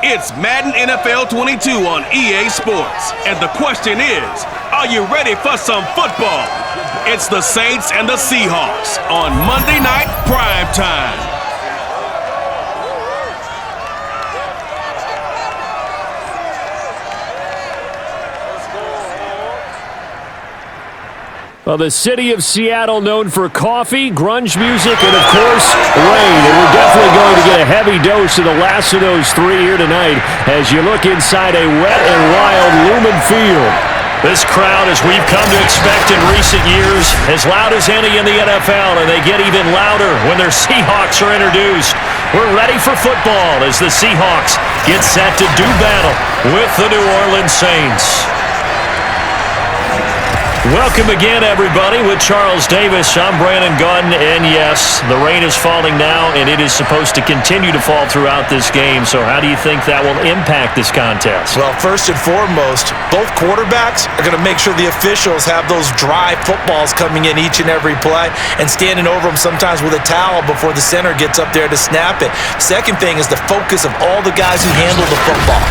It's Madden NFL 22 on EA Sports. And the question is, are you ready for some football? It's the Saints and the Seahawks on Monday Night Prime Time. Well, the city of Seattle known for coffee, grunge music, and, of course, rain. And we're definitely going to get a heavy dose of the last of those three here tonight as you look inside a wet and wild Lumen Field. This crowd, as we've come to expect in recent years, as loud as any in the NFL, and they get even louder when their Seahawks are introduced. We're ready for football as the Seahawks get set to do battle with the New Orleans Saints. Welcome again, everybody, with Charles Davis. I'm Brandon Gunn, and yes, the rain is falling now, and it is supposed to continue to fall throughout this game. So how do you think that will impact this contest? Well, first and foremost, both quarterbacks are going to make sure the officials have those dry footballs coming in each and every play and standing over them sometimes with a towel before the center gets up there to snap it. Second thing is the focus of all the guys who handle the football.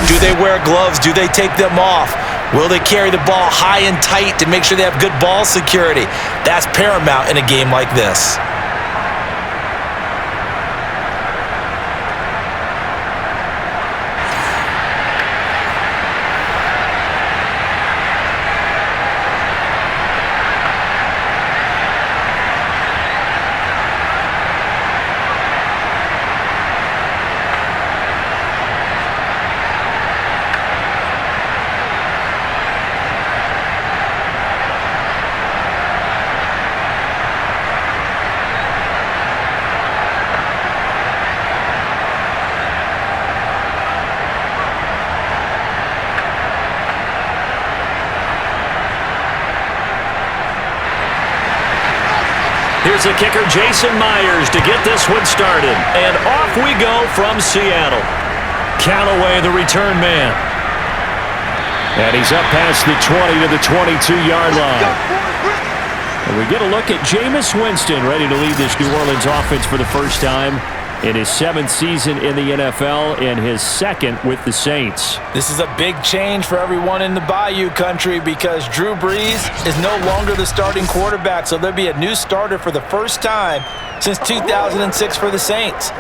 Do they wear gloves? Do they take them off? Will they carry the ball high and tight to make sure they have good ball security? That's paramount in a game like this. Here's the kicker, Jason Myers, to get this one started. And off we go from Seattle. Callaway, the return man. And he's up past the 20 to the 22-yard line. And we get a look at Jameis Winston, ready to lead this New Orleans offense for the first time in his 7th season in the NFL and his 2nd with the Saints. This is a big change for everyone in the Bayou country because Drew Brees is no longer the starting quarterback, so there'll be a new starter for the first time since 2006 for the Saints.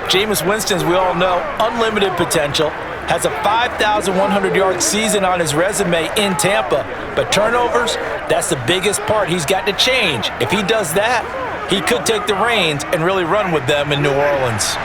Jameis Winston, as we all know, unlimited potential, has a 5,100-yard season on his resume in Tampa, but turnovers, that's the biggest part he's got to change. If he does that, he could take the reins and really run with them in New Orleans.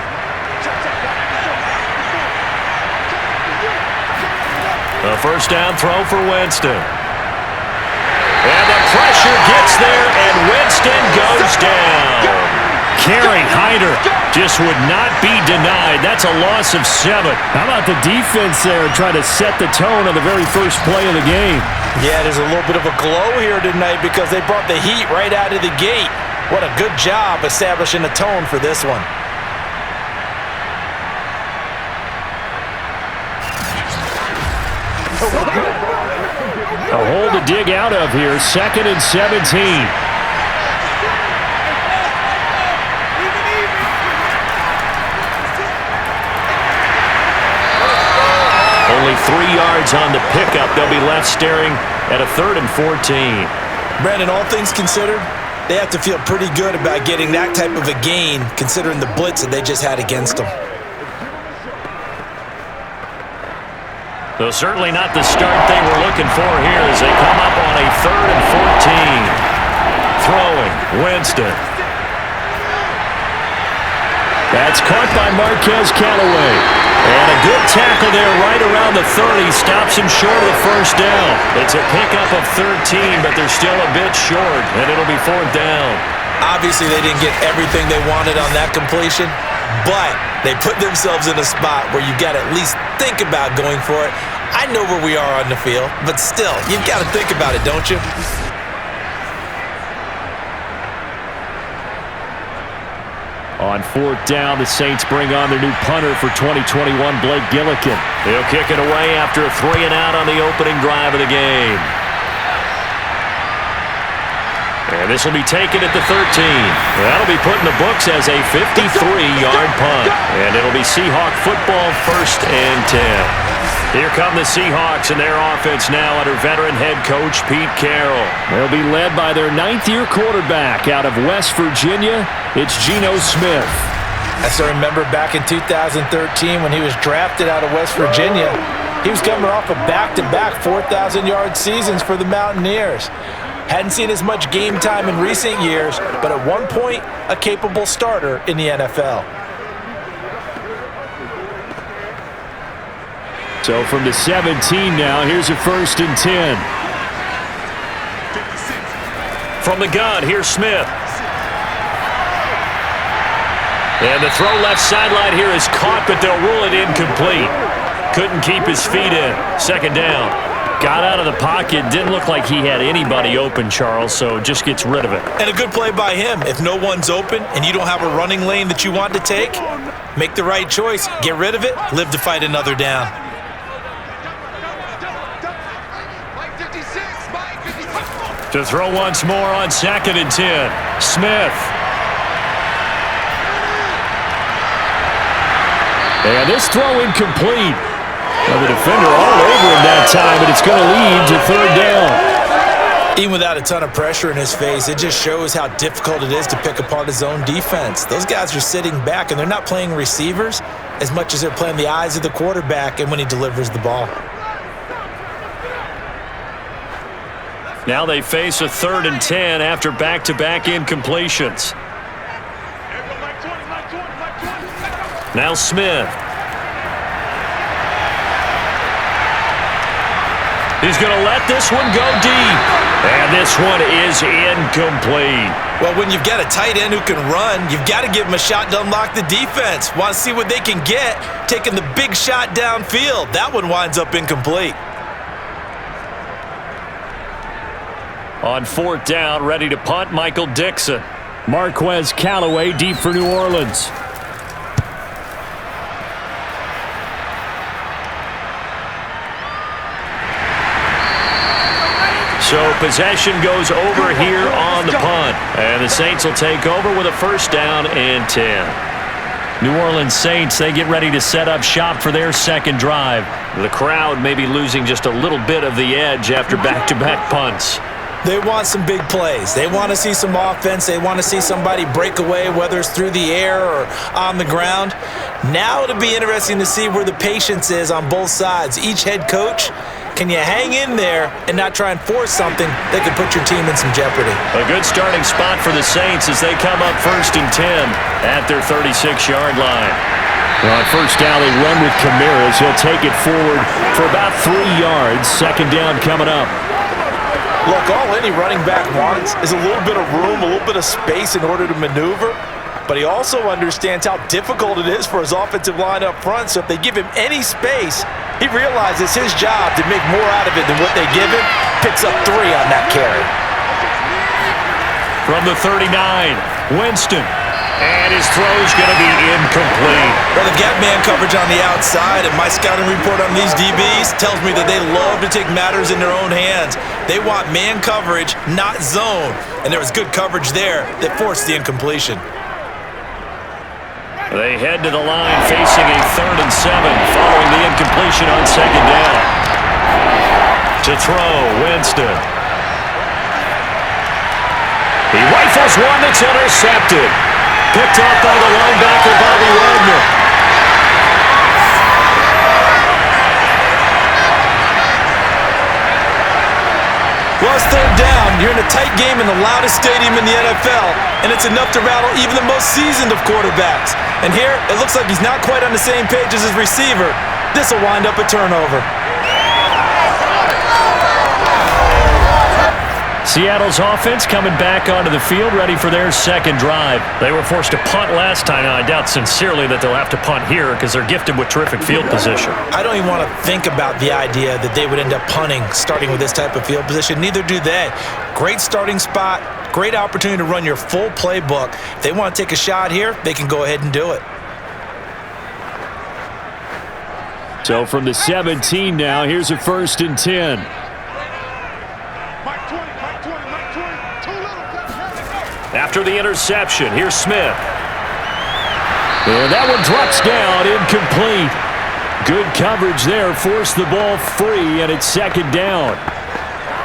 A first down throw for Winston. And the pressure gets there, and Winston goes down. Kerry Hyder just would not be denied. That's a loss of 7. How about the defense there trying to set the tone on the very first play of the game? Yeah, there's a little bit of a glow here tonight because they brought the heat right out of the gate. What a good job establishing a tone for this one. A hole to dig out of here, 2nd and 17. Only 3 yards on the pickup. They'll be left staring at a 3rd and 14. Brandon, all things considered, they have to feel pretty good about getting that type of a gain considering the blitz that they just had against them. So certainly not the start they were looking for here as they come up on a 3rd and 14. Throwing, Winston. That's caught by Marquez Callaway. And a good tackle there right around the 30. Stops him short of the first down. It's a pickup of 13, but they're still a bit short, and it'll be 4th down. Obviously, they didn't get everything they wanted on that completion, but they put themselves in a spot where you got to at least think about going for it. I know where we are on the field, but still, you've got to think about it, don't you? On 4th down, the Saints bring on their new punter for 2021, Blake Gillikin. He'll kick it away after a 3-and-out on the opening drive of the game. And this will be taken at the 13. That'll be put in the books as a 53-yard punt. And it'll be Seahawk football, 1st and 10. Here come the Seahawks and their offense now under veteran head coach Pete Carroll. They'll be led by their 9th-year quarterback out of West Virginia. It's Geno Smith. I still remember back in 2013 when he was drafted out of West Virginia. He was coming off of back-to-back 4,000-yard seasons for the Mountaineers. Hadn't seen as much game time in recent years, but at one point, a capable starter in the NFL. So from the 17 now, here's a 1st and 10. From the gun, here's Smith. And the throw left sideline here is caught, but they'll rule it incomplete. Couldn't keep his feet in. 2nd down. Got out of the pocket. Didn't look like he had anybody open, Charles, so just gets rid of it. And a good play by him. If no one's open and you don't have a running lane that you want to take, make the right choice. Get rid of it. Live to fight another down. To throw once more on 2nd and 10. Smith. And this throw incomplete. Well, the defender all over him that time, and it's going to lead to 3rd down. Even without a ton of pressure in his face, it just shows how difficult it is to pick apart his own defense. Those guys are sitting back, and they're not playing receivers as much as they're playing the eyes of the quarterback and when he delivers the ball. Now they face a 3rd and 10 after back-to-back incompletions. Now Smith. He's going to let this one go deep. And this one is incomplete. Well, when you've got a tight end who can run, you've got to give him a shot to unlock the defense. Want to see what they can get, taking the big shot downfield. That one winds up incomplete. On 4th down, ready to punt, Michael Dixon. Marquez Callaway deep for New Orleans. So possession goes over here on the punt. And the Saints will take over with a 1st down and 10. New Orleans Saints, they get ready to set up shop for their 2nd drive. The crowd may be losing just a little bit of the edge after back-to-back punts. They want some big plays. They want to see some offense. They want to see somebody break away, whether it's through the air or on the ground. Now it'll be interesting to see where the patience is on both sides. Each head coach, can you hang in there and not try and force something that could put your team in some jeopardy? A good starting spot for the Saints as they come up 1st and 10 at their 36-yard line. Well, on 1st down, they run with Camaras. He'll take it forward for about 3 yards. 2nd down coming up. Look, all any running back wants is a little bit of room, a little bit of space in order to maneuver. But he also understands how difficult it is for his offensive line up front. So if they give him any space, he realizes his job to make more out of it than what they give him. Picks up 3 on that carry. From the 39, Winston. And his throw's going to be incomplete. Well, they've got man coverage on the outside, and my scouting report on these DBs tells me that they love to take matters in their own hands. They want man coverage, not zone. And there was good coverage there that forced the incompletion. They head to the line facing a 3rd and 7 following the incompletion on 2nd down. To throw, Winston. He rifles one that's intercepted. Picked off by the linebacker, Bobby Wagner. Well, it's 3rd down. You're in a tight game in the loudest stadium in the NFL, and it's enough to rattle even the most seasoned of quarterbacks. And here, it looks like he's not quite on the same page as his receiver. This will wind up a turnover. Seattle's offense coming back onto the field, ready for their 2nd drive. They were forced to punt last time, and I doubt sincerely that they'll have to punt here because they're gifted with terrific field position. I don't even want to think about the idea that they would end up punting starting with this type of field position. Neither do they. Great starting spot, great opportunity to run your full playbook. If they want to take a shot here, they can go ahead and do it. So from the 17 now, here's a 1st and 10. After the interception, here's Smith. And that one drops down, incomplete. Good coverage there, forced the ball free, and it's second down.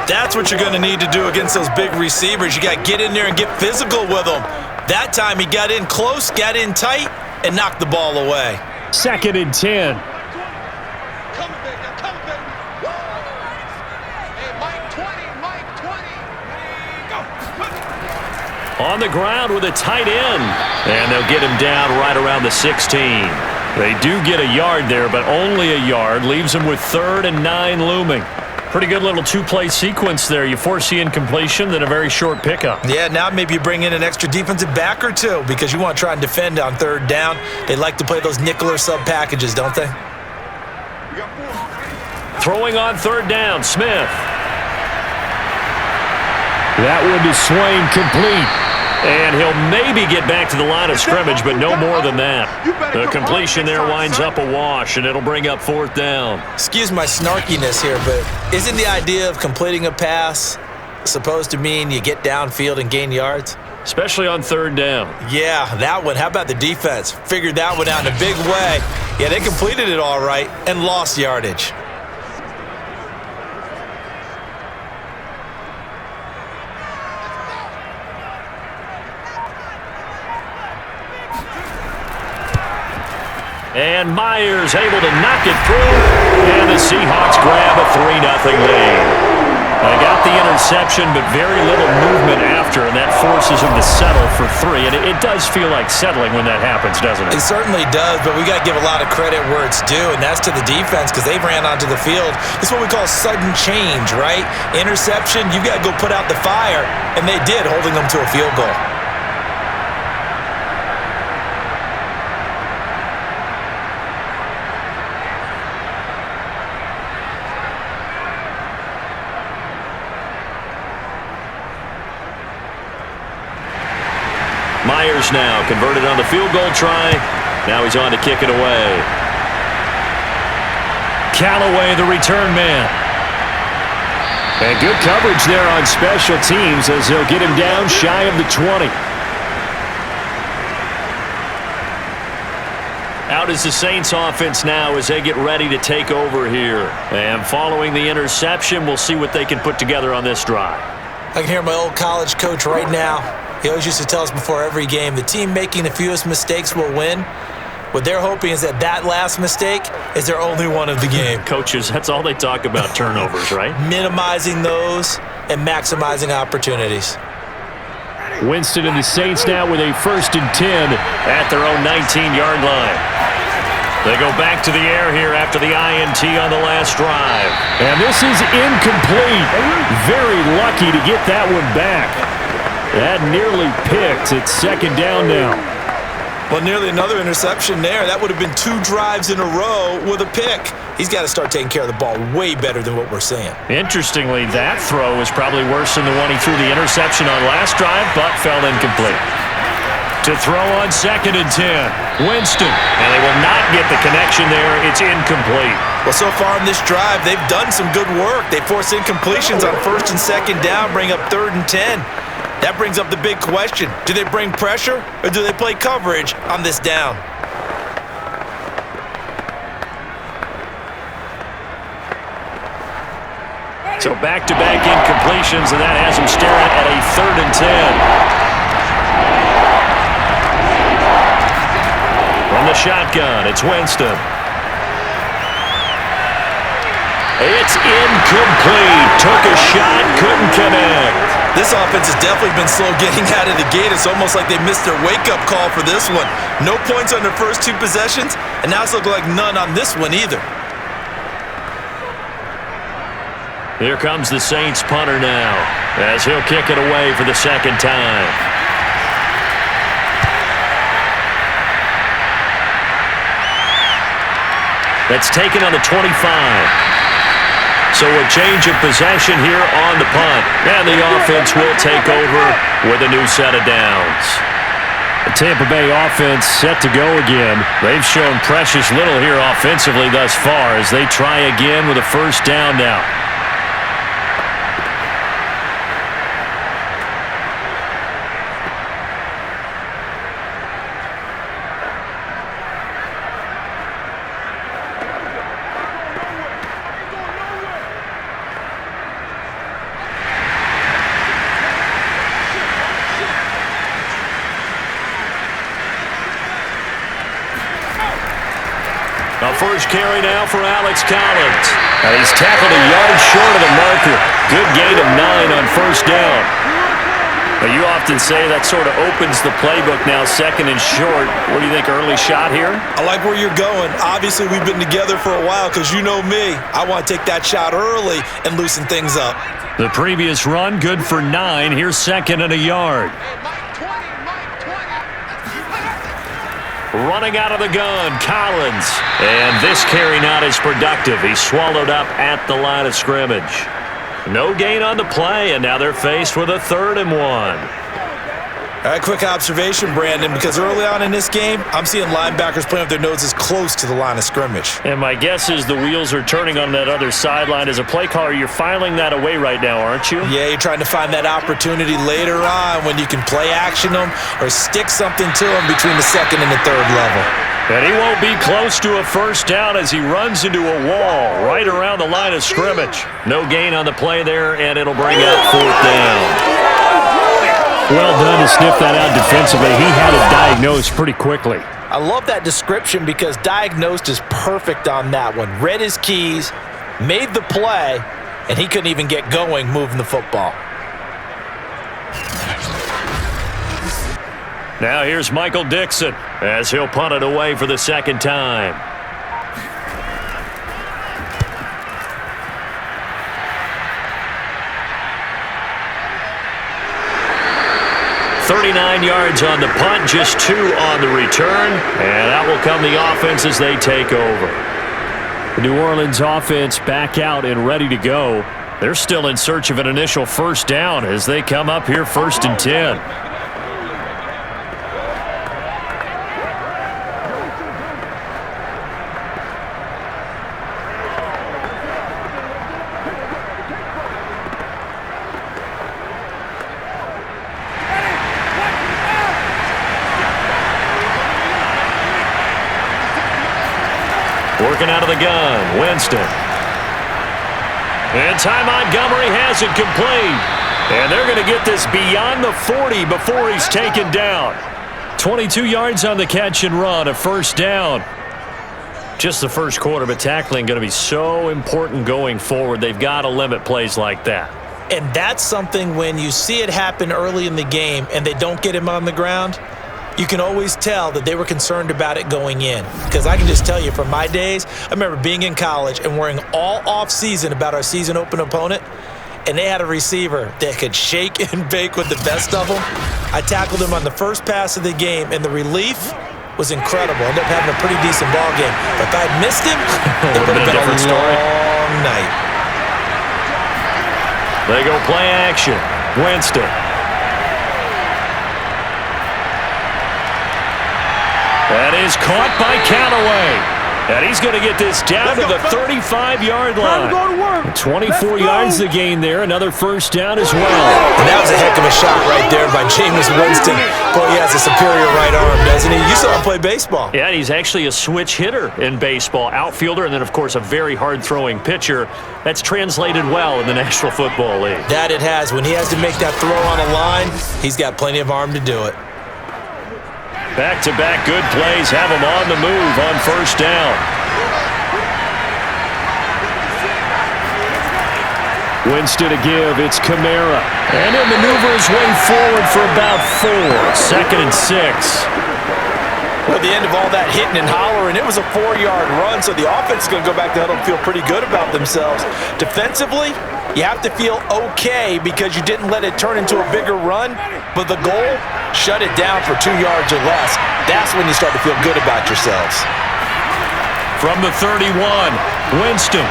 That's what you're going to need to do against those big receivers. You got to get in there and get physical with them. That time he got in close, got in tight, and knocked the ball away. Second and 10. On the ground with a tight end. And they'll get him down right around the 16. They do get a yard there, but only a yard. Leaves them with 3rd and 9 looming. Pretty good little two-play sequence there. You force the incompletion, then a very short pickup. Yeah, now maybe you bring in an extra defensive back or two because you want to try and defend on 3rd down. They like to play those nickel or sub packages, don't they? Throwing on 3rd down, Smith. That one to Swain, complete. And he'll maybe get back to the line of scrimmage, but no more than that. The completion there winds up a wash, and it'll bring up 4th down. Excuse my snarkiness here, but isn't the idea of completing a pass supposed to mean you get downfield and gain yards? Especially on 3rd down. Yeah, that one. How about the defense? Figured that one out in a big way. Yeah, they completed it all right and lost yardage. And Myers able to knock it through. And the Seahawks grab a 3-0 lead. They got the interception, but very little movement after, and that forces them to settle for 3. And it does feel like settling when that happens, doesn't it? It certainly does, but we got to give a lot of credit where it's due, and that's to the defense because they ran onto the field. It's what we call sudden change, right? Interception, you got to go put out the fire, and they did, holding them to a field goal. Myers now converted on the field goal try. Now he's on to kick it away. Callaway, the return man. And good coverage there on special teams as they'll get him down shy of the 20. Out is the Saints offense now as they get ready to take over here. And following the interception, we'll see what they can put together on this drive. I can hear my old college coach right now. He always used to tell us before every game, the team making the fewest mistakes will win. What they're hoping is that last mistake is their only one of the game. Coaches, that's all they talk about, turnovers, right? Minimizing those and maximizing opportunities. Winston and the Saints now with a 1st and 10 at their own 19-yard line. They go back to the air here after the INT on the last drive. And this is incomplete. Very lucky to get that one back. That nearly picked. It's 2nd down now. Well, nearly another interception there. That would have been 2 drives in a row with a pick. He's got to start taking care of the ball way better than what we're seeing. Interestingly, that throw was probably worse than the one he threw the interception on last drive, but fell incomplete. To throw on 2nd and 10, Winston. And they will not get the connection there. It's incomplete. Well, so far in this drive, they've done some good work. They force incompletions on 1st and 2nd down, bring up 3rd and 10. That brings up the big question. Do they bring pressure or do they play coverage on this down? So back-to-back incompletions, and that has them staring at a 3rd and 10. From the shotgun, it's Winston. It's incomplete. Took a shot, couldn't connect. This offense has definitely been slow getting out of the gate. It's almost like they missed their wake-up call for this one. No points on their first 2 possessions, and now it's looking like none on this one either. Here comes the Saints punter now as he'll kick it away for the 2nd time. That's taken on the 25. So a change of possession here on the punt. And the offense will take over with a new set of downs. The Tampa Bay offense set to go again. They've shown precious little here offensively thus far as they try again with a 1st down now. first carry now for Alex Collins. And he's tackled a yard short of the marker. Good gain of 9 on first down. Now, you often say that sort of opens the playbook now, second and short. What do you think, early shot here? I like where you're going. Obviously, we've been together for a while because you know me. I want to take that shot early and loosen things up. The previous run, good for 9. Here's second and a yard. Running out of the gun, Collins. And this carry not as productive. He's swallowed up at the line of scrimmage. No gain on the play, and now they're faced with a 3rd and 1. All right, quick observation, Brandon, because early on in this game, I'm seeing linebackers playing with their noses close to the line of scrimmage. And my guess is the wheels are turning on that other sideline. As a play caller, you're filing that away right now, aren't you? Yeah, you're trying to find that opportunity later on when you can play action them or stick something to them between the 2nd and the 3rd level. And he won't be close to a first down as he runs into a wall right around the line of scrimmage. No gain on the play there, and it'll bring up 4th down. Well done to sniff that out defensively. He had it diagnosed pretty quickly. I love that description because diagnosed is perfect on that one. Read his keys, made the play, and he couldn't even get going moving the football. Now here's Michael Dixon as he'll punt it away for the 2nd time. .39 yards on the punt, just 2 on the return, and that will come the offense as they take over. The New Orleans offense back out and ready to go. They're still in search of an initial first down as they come up here 1st and 10. Working out of the gun, Winston. And Ty Montgomery has it complete. And they're going to get this beyond the 40 before he's taken down. 22 yards on the catch and run, a first down. Just the first quarter, but tackling going to be so important going forward. They've got to limit plays like that. And that's something when you see it happen early in the game and they don't get him on the ground, you can always tell that they were concerned about it going in. Because I can just tell you from my days, I remember being in college and worrying all off-season about our season open opponent, and they had a receiver that could shake and bake with the best of them. I tackled him on the first pass of the game, and the relief was incredible. Ended up having a pretty decent ball game. But if I had missed him, it would have been a long night. They go play action. Winston. That is caught by Callaway. And he's going to get this down to the 35-yard line. 24 yards to gain there. Another first down as well. And that was a heck of a shot right there by Jameis Winston. Boy, he has a superior right arm, doesn't he? You saw him play baseball. Yeah, and he's actually a switch hitter in baseball. Outfielder and then, of course, a very hard-throwing pitcher. That's translated well in the National Football League. That it has. When he has to make that throw on a line, he's got plenty of arm to do it. Back-to-back good plays have him on the move on first down. Winston to give. It's Kamara. And he'll maneuver his way forward for about 4. 2nd and 6. Well, at the end of all that hitting and hollering, it was a 4-yard run, so the offense is going to go back to huddle and feel pretty good about themselves. Defensively, you have to feel okay because you didn't let it turn into a bigger run, but the goal, shut it down for 2 yards or less. That's when you start to feel good about yourselves. From the 31, Winston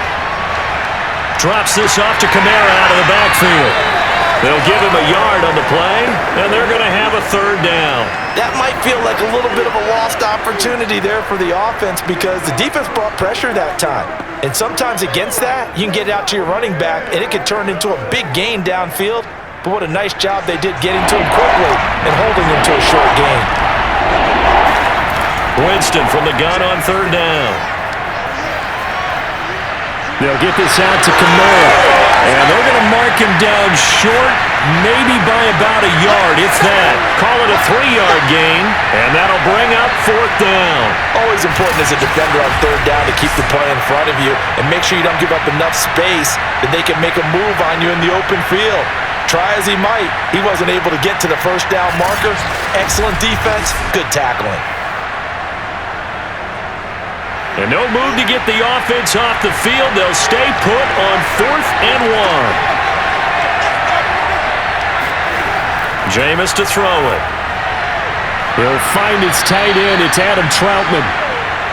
drops this off to Kamara out of the backfield. They'll give him a yard on the play, and they're going to have a 3rd down. That might feel like a little bit of a lost opportunity there for the offense because the defense brought pressure that time. And sometimes against that, you can get out to your running back, and it could turn into a big gain downfield. But what a nice job they did getting to him quickly and holding him to a short gain. Winston from the gun on 3rd down. They'll get this out to Kamara. And they're going to mark him down short maybe by about a yard, if that. Call it a 3-yard gain, and that'll bring up 4th down. Always important as a defender on 3rd down to keep the play in front of you and make sure you don't give up enough space that they can make a move on you in the open field. Try as he might, he wasn't able to get to the 1st down marker. Excellent defense, good tackling. And no move to get the offense off the field. They'll stay put on 4th and 1. Jameis to throw it. He'll find his tight end. It's Adam Troutman.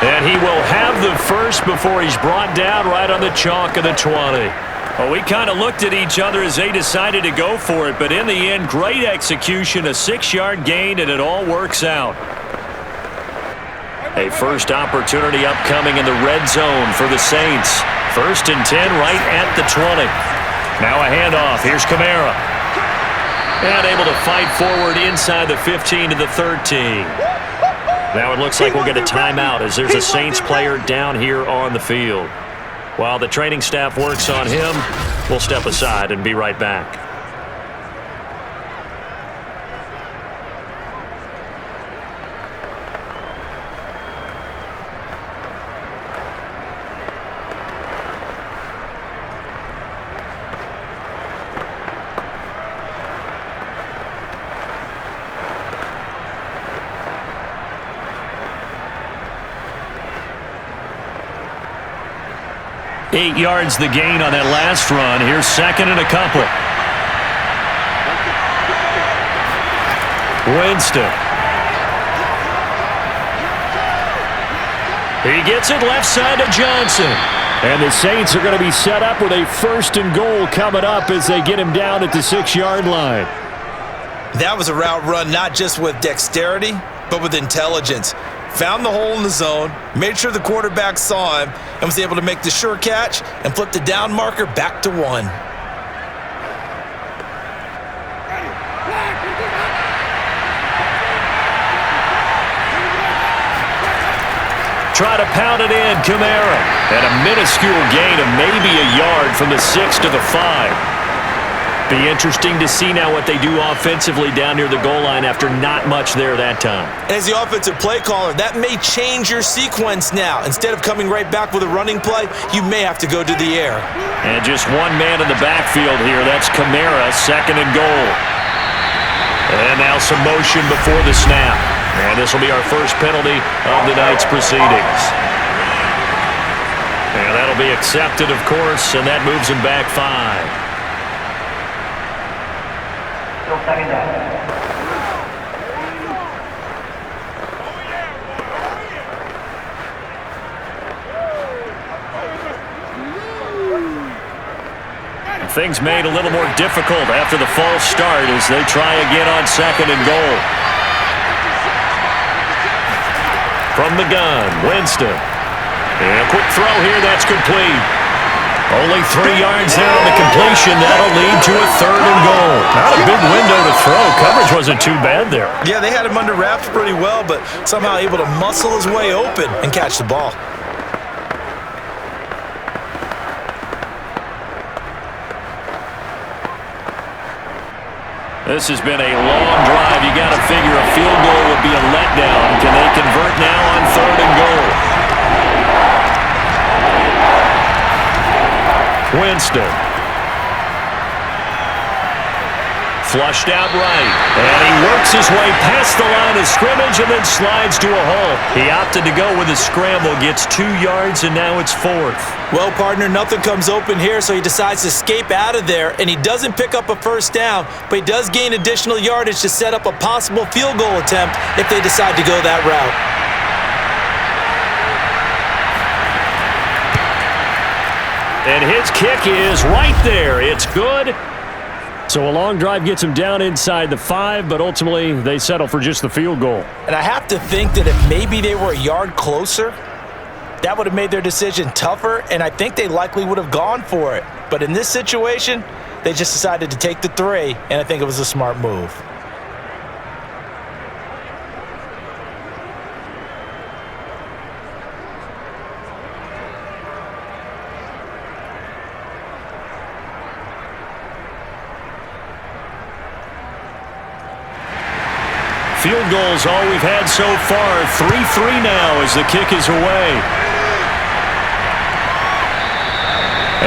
And he will have the first before he's brought down right on the chalk of the 20. Well, we kind of looked at each other as they decided to go for it, but in the end, great execution, a 6-yard gain, and it all works out. A first opportunity upcoming in the red zone for the Saints. 1st and 10 right at the 20. Now a handoff. Here's Kamara. And able to fight forward inside the 15 to the 13. Now it looks like we'll get a timeout as there's a Saints player down here on the field. While the training staff works on him, we'll step aside and be right back. Eight yards the gain on that last run. Here's 2nd and a couple. Winston. He gets it left side to Johnson. And the Saints are going to be set up with a 1st and goal coming up as they get him down at the 6-yard line. That was a route run not just with dexterity, but with intelligence. Found the hole in the zone, made sure the quarterback saw him, and was able to make the sure catch and flip the down marker back to 1. Try to pound it in, Kamara. And a minuscule gain of maybe a yard from the 6 to the 5. Be interesting to see now what they do offensively down near the goal line after not much there that time. As the offensive play caller, that may change your sequence now. Instead of coming right back with a running play, you may have to go to the air. And just one man in the backfield here. That's Kamara, 2nd and goal. And now some motion before the snap. And this will be our first penalty of the night's proceedings. And that'll be accepted, of course, and that moves him back 5. Things made a little more difficult after the false start as they try again on 2nd and goal. From the gun, Winston. And a quick throw here, that's complete. Only 3 yards there on the completion. That'll lead to a 3rd and goal. Not a big window to throw. Coverage wasn't too bad there. Yeah, they had him under wraps pretty well, but somehow able to muscle his way open and catch the ball. This has been a long drive. You got to figure a field goal would be a letdown. Can they convert now on 3rd and goal? Winston. Flushed out right. And he works his way past the line of scrimmage and then slides to a hole. He opted to go with a scramble, gets 2 yards, and now it's 4th. Well, partner, nothing comes open here, so he decides to escape out of there, and he doesn't pick up a 1st down, but he does gain additional yardage to set up a possible field goal attempt if they decide to go that route. And his kick is right there. It's good. So a long drive gets him down inside the 5, but ultimately they settle for just the field goal. And I have to think that if maybe they were a yard closer, that would have made their decision tougher, and I think they likely would have gone for it. But in this situation, they just decided to take the 3, and I think it was a smart move. Field goal's all we've had so far. 3-3 now as the kick is away.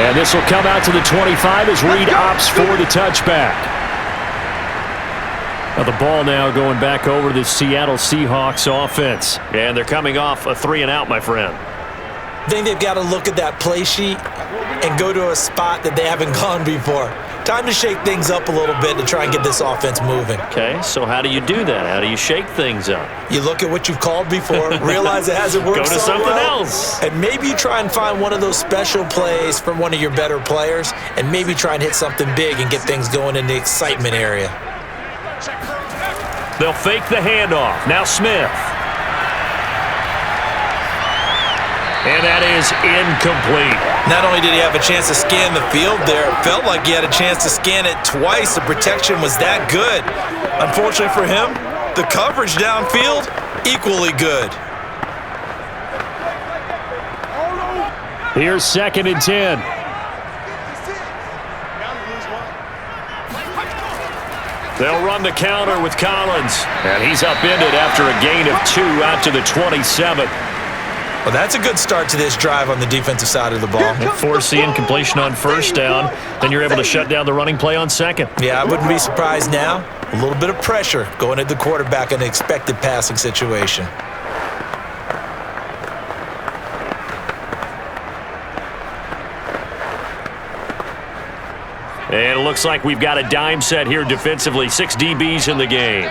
And this will come out to the 25 as Reed opts for the touchback. Now the ball now going back over to the Seattle Seahawks offense. And they're coming off a 3-and-out, my friend. I think they've got to look at that play sheet and go to a spot that they haven't gone before. Time to shake things up a little bit to try and get this offense moving. Okay, so how do you do that? How do you shake things up? You look at what you've called before, realize it hasn't worked Go to so something well, else. and maybe you try and find one of those special plays from one of your better players, and maybe try and hit something big and get things going in the excitement area. They'll fake the handoff. Now Smith. And that is incomplete. Not only did he have a chance to scan the field there, it felt like he had a chance to scan it twice. The protection was that good. Unfortunately for him, the coverage downfield, equally good. Here's 2nd and 10. They'll run the counter with Collins. And he's upended after a gain of 2 out to the 27. Well, that's a good start to this drive on the defensive side of the ball. Force the incompletion on 1st down. Then you're able to shut down the running play on 2nd. Yeah, I wouldn't be surprised now. A little bit of pressure going at the quarterback in an expected passing situation. And it looks like we've got a dime set here defensively. 6 DBs in the game.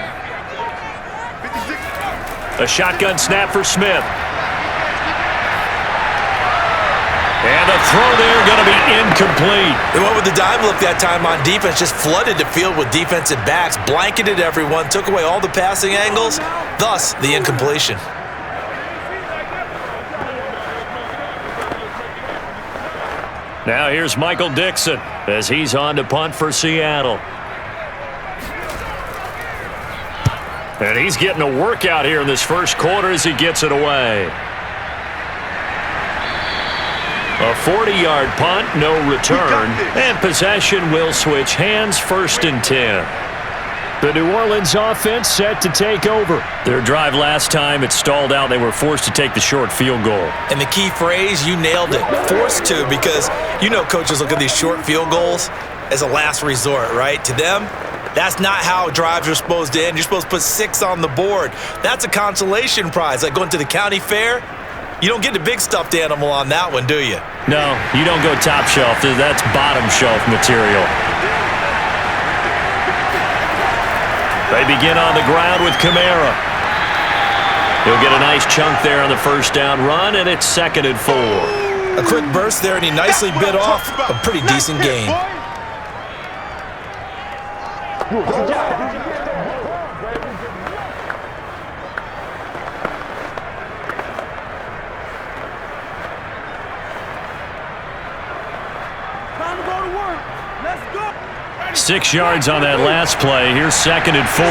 A shotgun snap for Smith. And the throw there going to be incomplete. They went with the dime look that time on defense, just flooded the field with defensive backs, blanketed everyone, took away all the passing angles, thus the incompletion. Now here's Michael Dixon as he's on to punt for Seattle. And he's getting a workout here in this first quarter as he gets it away. A 40-yard punt, no return, and possession will switch hands, 1st and 10. The New Orleans offense set to take over. Their drive last time, it stalled out. They were forced to take the short field goal. And the key phrase, you nailed it, forced to, because you know coaches look at these short field goals as a last resort, right? To them, that's not how drives are supposed to end. You're supposed to put 6 on the board. That's a consolation prize, like going to the county fair. You don't get the big stuffed animal on that one, do you? No, you don't go top shelf. That's bottom shelf material. They begin on the ground with Kamara. He'll get a nice chunk there on the 1st down run, and it's 2nd and 4. A quick burst there, and he nicely bit off a pretty decent gain. Time to go to work. Let's go. 6 yards on that last play. Here's 2nd and 4.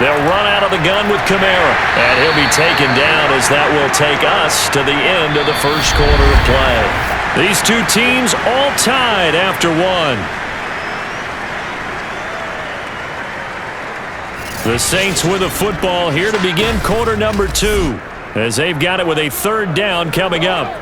They'll run out of the gun with Kamara. And he'll be taken down as that will take us to the end of the first quarter of play. These two teams all tied after 1. The Saints with a football here to begin quarter number 2, as they've got it with a 3rd down coming up.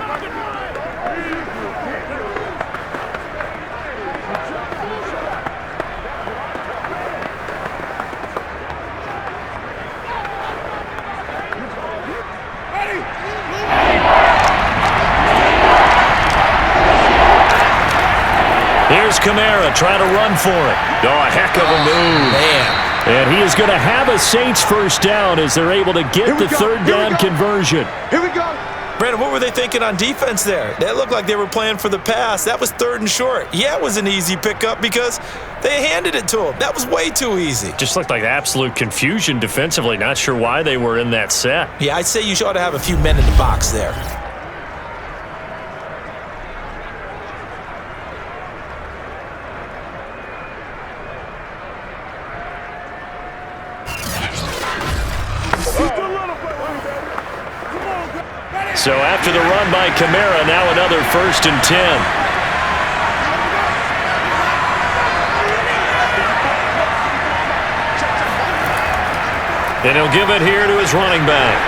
Here's Kamara trying to run for it. Oh, a heck of a move. Man. And he is going to have a Saints 1st down as they're able to get the 3rd down conversion. Here we go. Brandon, what were they thinking on defense there? That looked like they were playing for the pass. That was 3rd and short. Yeah, it was an easy pickup because they handed it to him. That was way too easy. Just looked like absolute confusion defensively. Not sure why they were in that set. Yeah, I'd say you ought to have a few men in the box there. So after the run by Kamara, now another 1st and 10. And he'll give it here to his running back.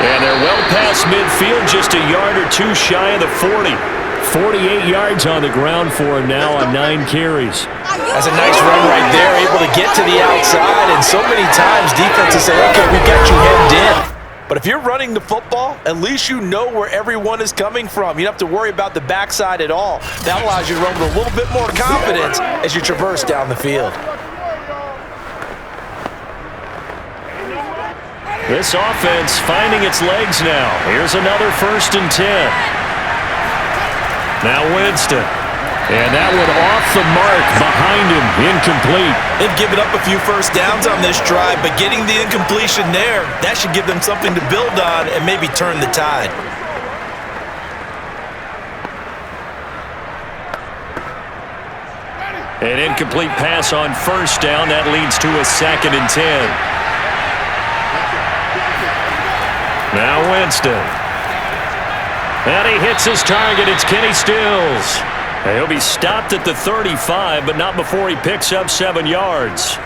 And they're well past midfield, just a yard or two shy of the 40. 48 yards on the ground for him now on 9 carries. That's a nice run right there, able to get to the outside. And so many times defenses say, okay, we got you hemmed in. But if you're running the football, at least you know where everyone is coming from. You don't have to worry about the backside at all. That allows you to run with a little bit more confidence as you traverse down the field. This offense finding its legs now. Here's another 1st and 10. Now Winston. And that one off the mark behind him, incomplete. They've given up a few first downs on this drive, but getting the incompletion there, that should give them something to build on and maybe turn the tide. An incomplete pass on 1st down. That leads to a 2nd and 10. Now Winston. And he hits his target. It's Kenny Stills. And he'll be stopped at the 35, but not before he picks up 7 yards.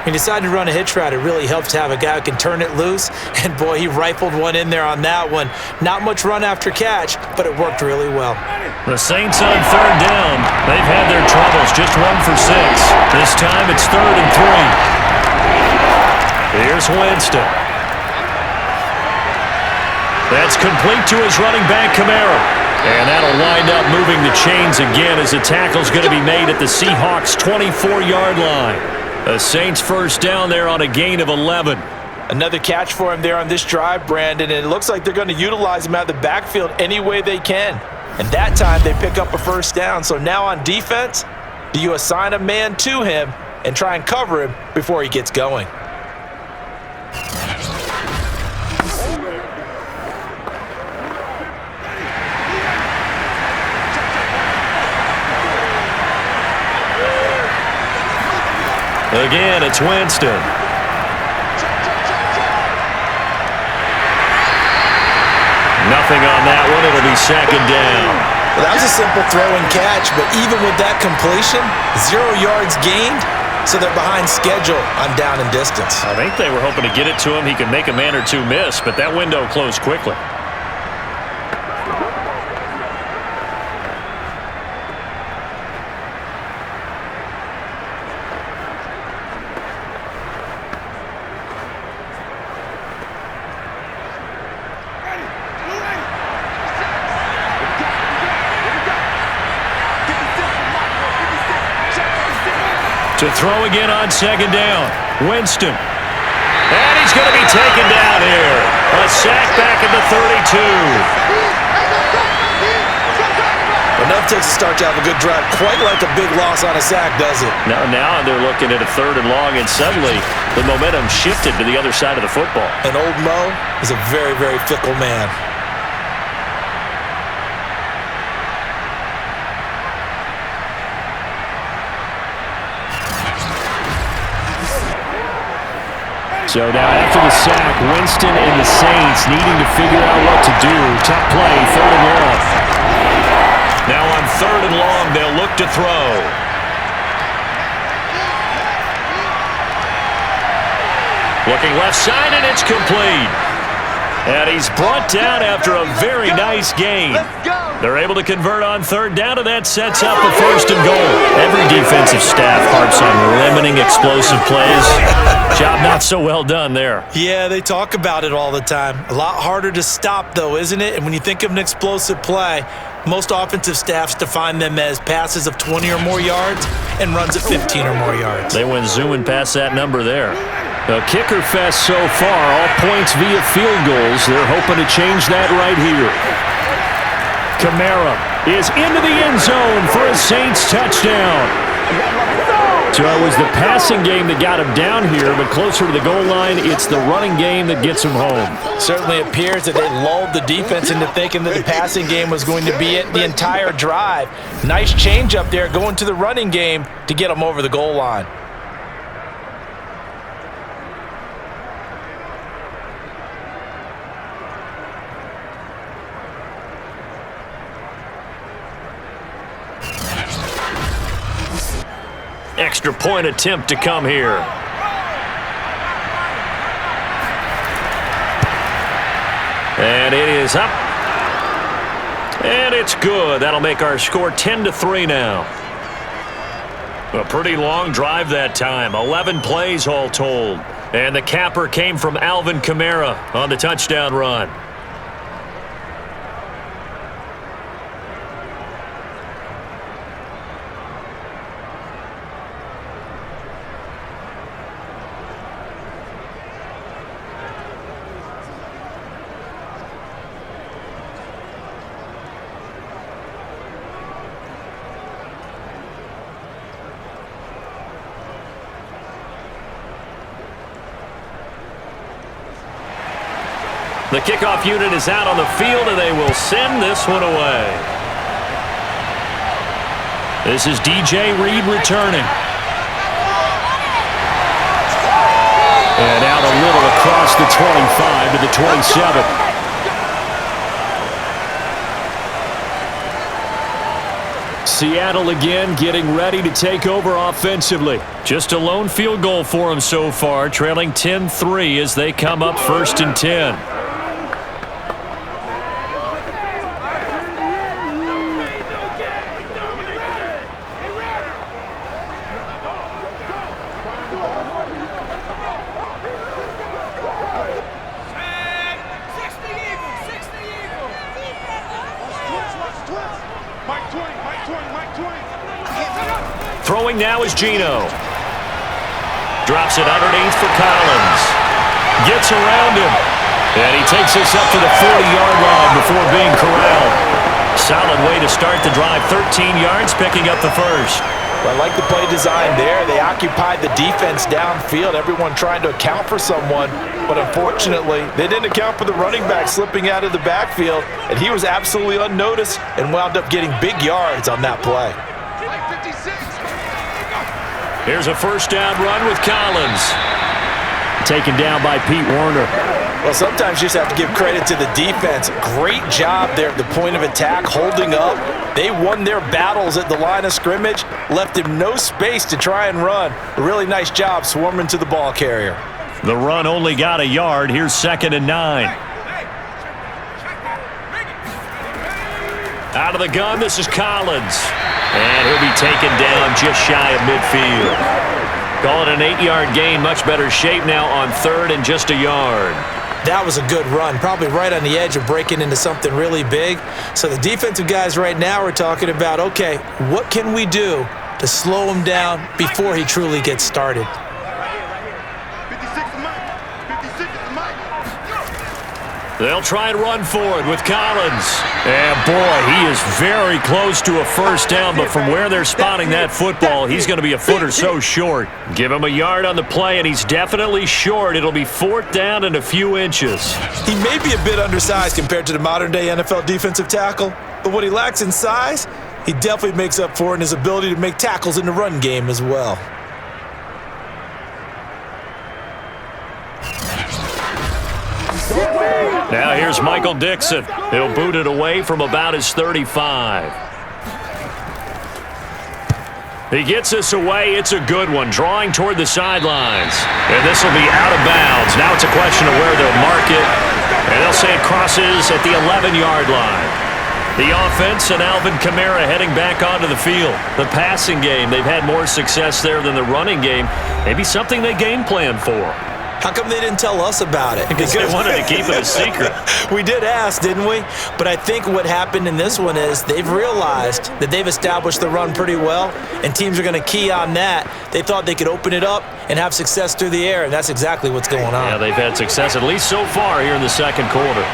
He decided to run a hitch route. It really helps to have a guy who can turn it loose. And, boy, he rifled one in there on that one. Not much run after catch, but it worked really well. The Saints on 3rd down. They've had their troubles. Just 1 for 6. This time it's 3rd and 3. Here's Winston. That's complete to his running back, Kamara. And that'll wind up moving the chains again as the tackle's going to be made at the Seahawks' 24-yard line. The Saints 1st down there on a gain of 11. Another catch for him there on this drive, Brandon, and it looks like they're going to utilize him out of the backfield any way they can. And that time they pick up a 1st down. So now on defense, do you assign a man to him and try and cover him before he gets going? Again, it's Winston. Nothing on that one. It'll be 2nd down. Well, that was a simple throw and catch, but even with that completion, 0 yards gained, so they're behind schedule on down and distance. I think they were hoping to get it to him. He could make a man or two miss, but that window closed quickly. To throw again on 2nd down. Winston. And he's going to be taken down here. A sack back at the 32. Enough takes a start to have a good drive. Quite like a big loss on a sack, does it? Now they're looking at a 3rd and long, and suddenly the momentum shifted to the other side of the football. And old Mo is a very, very fickle man. So now after the sack, Winston and the Saints needing to figure out what to do. Tough play, 3rd and long. Now on 3rd and long, they'll look to throw. Looking left side, and it's complete. And he's brought down after a very nice gain. They're able to convert on 3rd down, and that sets up a 1st and goal. Every defensive staff harps on limiting explosive plays. Job not so well done there. Yeah, they talk about it all the time. A lot harder to stop, though, isn't it? And when you think of an explosive play, most offensive staffs define them as passes of 20 or more yards and runs of 15 or more yards. They went zooming past that number there. A kicker fest so far, all points via field goals. They're hoping to change that right here. Kamara is into the end zone for a Saints touchdown. So it was the passing game that got him down here, but closer to the goal line, it's the running game that gets him home. Certainly appears that they lulled the defense into thinking that the passing game was going to be it the entire drive. Nice change up there going to the running game to get them over the goal line. Extra point attempt to come here. And it is up. And it's good. That'll make our score 10-3 now. A pretty long drive that time. 11 plays all told. And the capper came from Alvin Kamara on the touchdown run. The kickoff unit is out on the field, and they will send this one away. This is DJ Reed returning. And out a little across the 25 to the 27. Seattle again getting ready to take over offensively. Just a lone field goal for them so far, trailing 10-3 as they come up 1st and 10. Throwing now is Geno. Drops it underneath for Collins. Gets around him. And he takes this up to the 40-yard line before being corralled. Solid way to start the drive. 13 yards, picking up the first. Well, I like the play design there. They occupied the defense downfield. Everyone trying to account for someone. But unfortunately, they didn't account for the running back slipping out of the backfield. And he was absolutely unnoticed and wound up getting big yards on that play. Here's a first down run with Collins. Taken down by Pete Werner. Well, sometimes you just have to give credit to the defense. Great job there at the point of attack, holding up. They won their battles at the line of scrimmage, left him no space to try and run. A really nice job swarming to the ball carrier. The run only got a yard. Here's 2nd and 9. Out of the gun, this is Collins. And he'll be taken down just shy of midfield. Call it an 8-yard gain. Much better shape now on 3rd and just a yard. That was a good run, probably right on the edge of breaking into something really big. So the defensive guys right now are talking about, okay, what can we do to slow him down before he truly gets started? They'll try and run forward with Collins. And boy, he is very close to a first down, but from where they're spotting that football, he's going to be a foot or so short. Give him a yard on the play, and he's definitely short. It'll be 4th down and a few inches. He may be a bit undersized compared to the modern-day NFL defensive tackle, but what he lacks in size, he definitely makes up for in his ability to make tackles in the run game as well. Now here's Michael Dixon. He'll boot it away from about his 35. He gets this away. It's a good one. Drawing toward the sidelines. And this will be out of bounds. Now it's a question of where they'll mark it. And they'll say it crosses at the 11-yard line. The offense and Alvin Kamara heading back onto the field. The passing game, they've had more success there than the running game. Maybe something they game plan for. How come they didn't tell us about it? Because they wanted to keep it a secret. We did ask, didn't we? But I think what happened in this one is they've realized that they've established the run pretty well, and teams are going to key on that. They thought they could open it up and have success through the air, and that's exactly what's going on. Yeah, they've had success, at least so far here in the second quarter.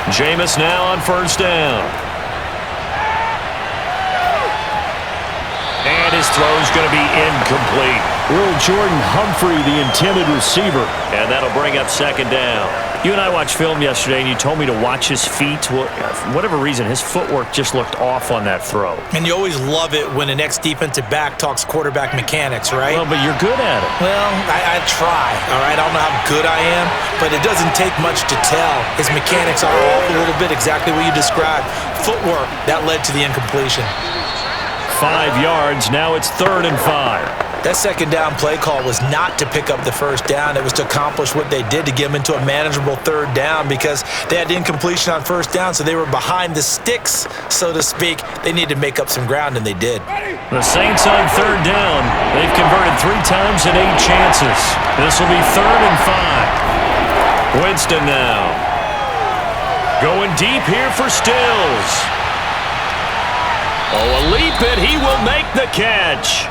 Jameis now on first down. And his throw's going to be incomplete. Will Jordan Humphrey, the intended receiver. And that'll bring up 2nd down. You and I watched film yesterday, and you told me to watch his feet. Well, for whatever reason, his footwork just looked off on that throw. And you always love it when an ex-defensive back talks quarterback mechanics, right? Well, but you're good at it. Well, I try, all right? I don't know how good I am, but it doesn't take much to tell. His mechanics are off a little bit, exactly what you described. Footwork, that led to the incompletion. 5 yards. Now it's 3rd and 5. That second down play call was not to pick up the first down. It was to accomplish what they did, to get them into a manageable third down, because they had incompletion on first down, so they were behind the sticks, so to speak. They needed to make up some ground, and they did. The Saints on third down. They've converted 3 times in 8 chances. This will be 3rd and 5. Winston now. Going deep here for Stills. Oh, a leap, and he will make the catch.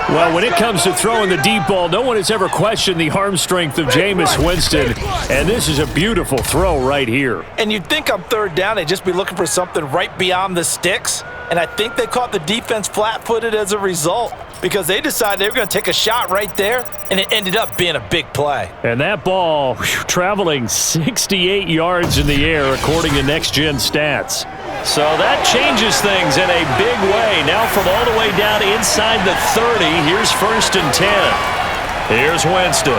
Well, when it comes to throwing the deep ball, no one has ever questioned the arm strength of Jameis Winston, and this is a beautiful throw right here. And you'd think on third down they'd just be looking for something right beyond the sticks, and I think they caught the defense flat-footed as a result, because they decided they were going to take a shot right there, and it ended up being a big play. And that ball traveling 68 yards in the air, according to Next Gen Stats. So that changes things in a big way. Now from all the way down inside the 30, here's 1st and 10. Here's Winston.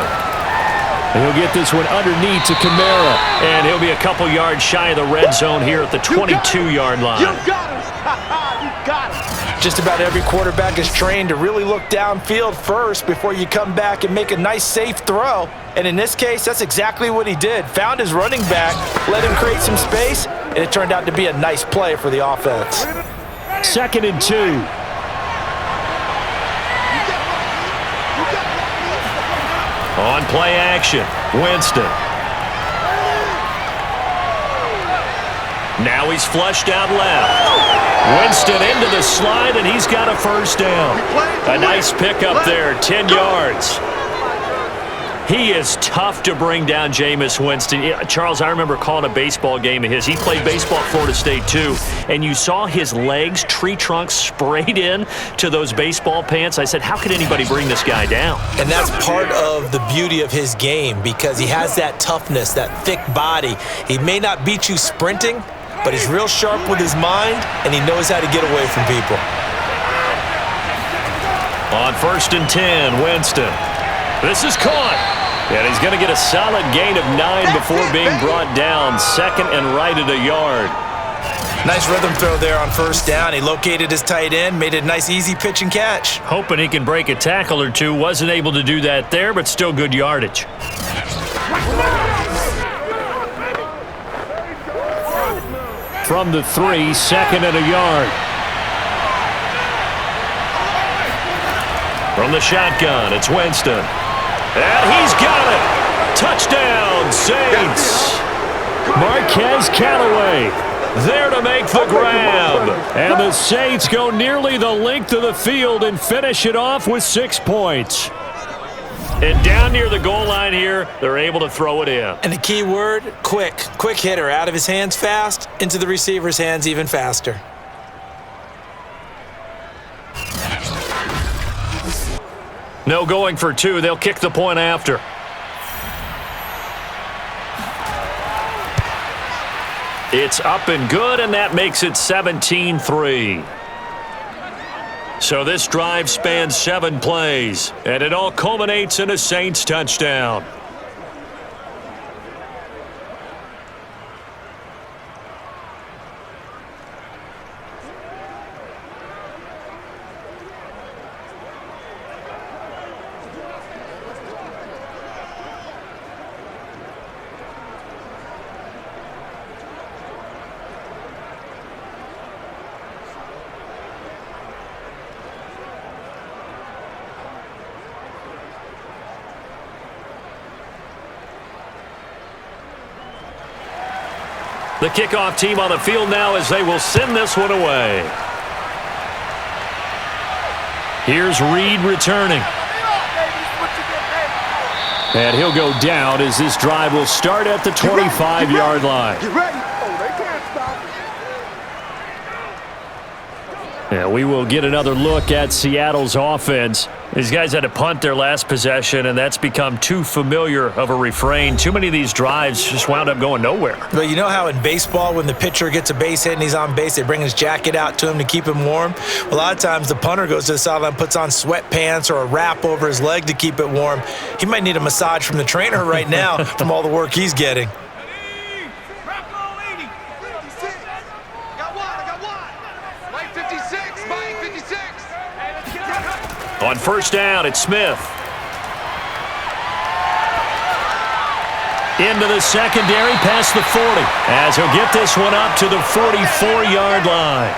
He'll get this one underneath to Kamara. And he'll be a couple yards shy of the red zone here at the 22-yard line. You got him. You got him. Just about every quarterback is trained to really look downfield first before you come back and make a nice, safe throw. And in this case, that's exactly what he did. Found his running back, let him create some space, and it turned out to be a nice play for the offense. 2nd and 2. On play action, Winston. Now he's flushed out left. Winston into the slide, and he's got a first down. A nice pickup there, 10 yards. He is tough to bring down, Jameis Winston. Charles, I remember calling a baseball game of his. He played baseball at Florida State, too, and you saw his legs, tree trunks sprayed in to those baseball pants. I said, how could anybody bring this guy down? And that's part of the beauty of his game, because he has that toughness, that thick body. He may not beat you sprinting, but he's real sharp with his mind, and he knows how to get away from people. On 1st and 10, Winston. This is caught. And he's going to get a solid gain of 9 before being brought down. 2nd and right at a yard. Nice rhythm throw there on first down. He located his tight end, made it a nice, easy pitch and catch. Hoping he can break a tackle or two. Wasn't able to do that there, but still good yardage. From the 3, 2nd and a yard. From the shotgun, it's Winston. And he's got it. Touchdown, Saints. Marquez Callaway there to make the grab. And the Saints go nearly the length of the field and finish it off with 6 points. And down near the goal line here, they're able to throw it in. And the key word, quick. Quick hitter. Out of his hands fast, into the receiver's hands even faster. No going for 2. They'll kick the point after. It's up and good, and that makes it 17-3. So this drive spans 7 plays, and it all culminates in a Saints touchdown. The kickoff team on the field now as they will send this one away. Here's Reed returning. And he'll go down as this drive will start at the 25-yard line. Get ready. Oh, they can't stop. And we will get another look at Seattle's offense. These guys had to punt their last possession, and that's become too familiar of a refrain. Too many of these drives just wound up going nowhere. But you know how in baseball, when the pitcher gets a base hit and he's on base, they bring his jacket out to him to keep him warm? A lot of times the punter goes to the sideline, puts on sweatpants or a wrap over his leg to keep it warm. He might need a massage from the trainer right now from all the work he's getting. I got one. Mike 56. Mike 56. Hey, let's get On first down, it's Smith. Into the secondary, past the 40, as he'll get this one up to the 44-yard line.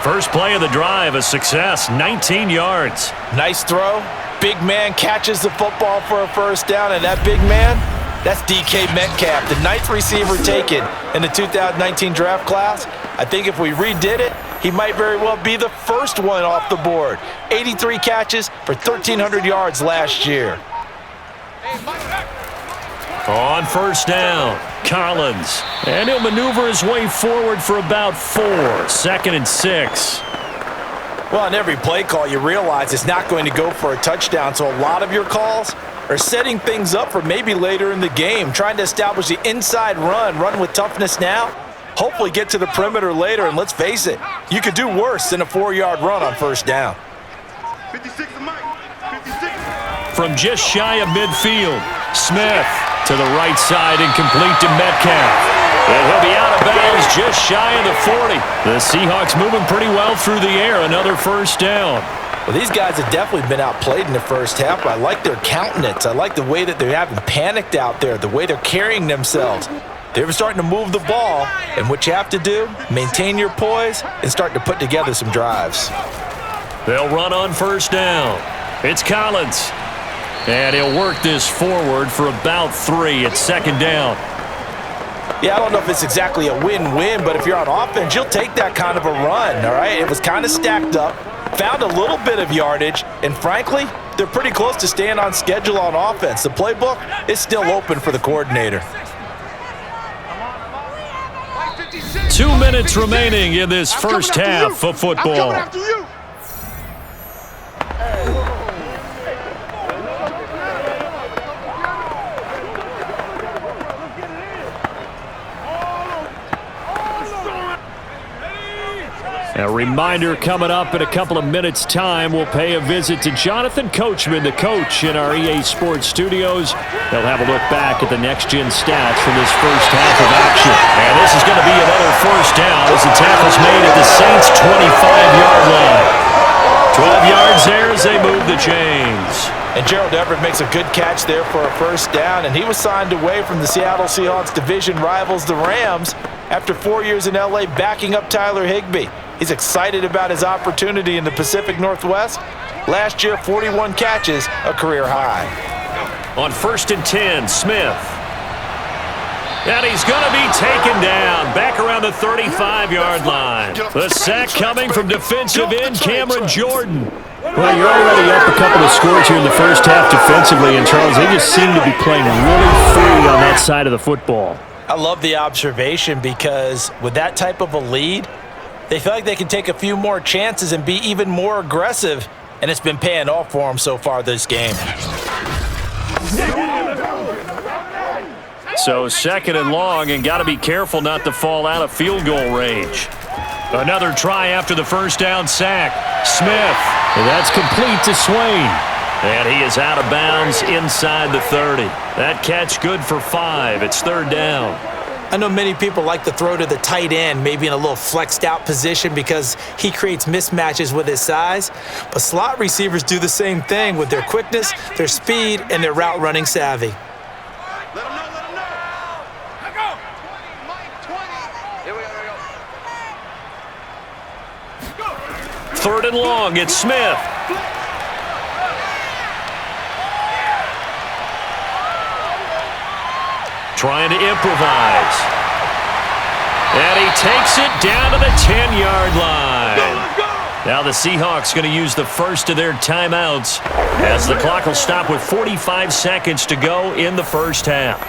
First play of the drive, a success, 19 yards. Nice throw. Big man catches the football for a first down, and that big man, that's DK Metcalf, the 9th receiver taken in the 2019 draft class. I think if we redid it, he might very well be the first one off the board. 83 catches for 1,300 yards last year. On first down, Collins. And he'll maneuver his way forward for about 4. 2nd and 6. Well, on every play call, you realize it's not going to go for a touchdown, so a lot of your calls are setting things up for maybe later in the game, trying to establish the inside run with toughness now, hopefully get to the perimeter later, and let's face it, you could do worse than a 4-yard run on first down. 56 to Mike. 56. From just shy of midfield, Smith to the right side and complete to Metcalf. And he'll be out of bounds just shy of the 40. The Seahawks moving pretty well through the air. Another first down. Well, these guys have definitely been outplayed in the first half, but I like their countenance. I like the way that they haven't panicked out there, the way they're carrying themselves. They're starting to move the ball, and what you have to do, maintain your poise and start to put together some drives. They'll run on first down. It's Collins. And he'll work this forward for about 3 at 2nd down. Yeah, I don't know if it's exactly a win-win, but if you're on offense, you'll take that kind of a run, all right? It was kind of stacked up, found a little bit of yardage, and frankly, they're pretty close to staying on schedule on offense. The playbook is still open for the coordinator. 2 minutes remaining in this first half of football. A reminder coming up in a couple of minutes' time. We'll pay a visit to Jonathan Coachman, the coach in our EA Sports studios. They'll have a look back at the next-gen stats from this first half of action. And this is going to be another first down as the tackle's made at the Saints' 25-yard line. 12 yards there as they move the chains. And Gerald Everett makes a good catch there for a first down, and he was signed away from the Seattle Seahawks division rivals, the Rams, after 4 years in L.A. backing up Tyler Higbee. He's excited about his opportunity in the Pacific Northwest. Last year, 41 catches, a career high. On 1st and 10, Smith. And he's going to be taken down back around the 35-yard line. The sack coming from defensive end Cameron Jordan. Well, you're already up a couple of scores here in the first half defensively, and Charles, they just seem to be playing really free on that side of the football. I love the observation because with that type of a lead, they feel like they can take a few more chances and be even more aggressive, and it's been paying off for them so far this game. So 2nd and long, and got to be careful not to fall out of field goal range. Another try after the first down sack. Smith. And that's complete to Swain. And he is out of bounds inside the 30. That catch good for 5. It's 3rd down. I know many people like to throw to the tight end, maybe in a little flexed out position because he creates mismatches with his size. But slot receivers do the same thing with their quickness, their speed, and their route running savvy. Let him know, let him know. Let go. 20, Mike, 20. Here we go. 3rd and long, it's Smith. Trying to improvise. And he takes it down to the 10-yard line. Now the Seahawks going to use the first of their timeouts as the clock will stop with 45 seconds to go in the first half.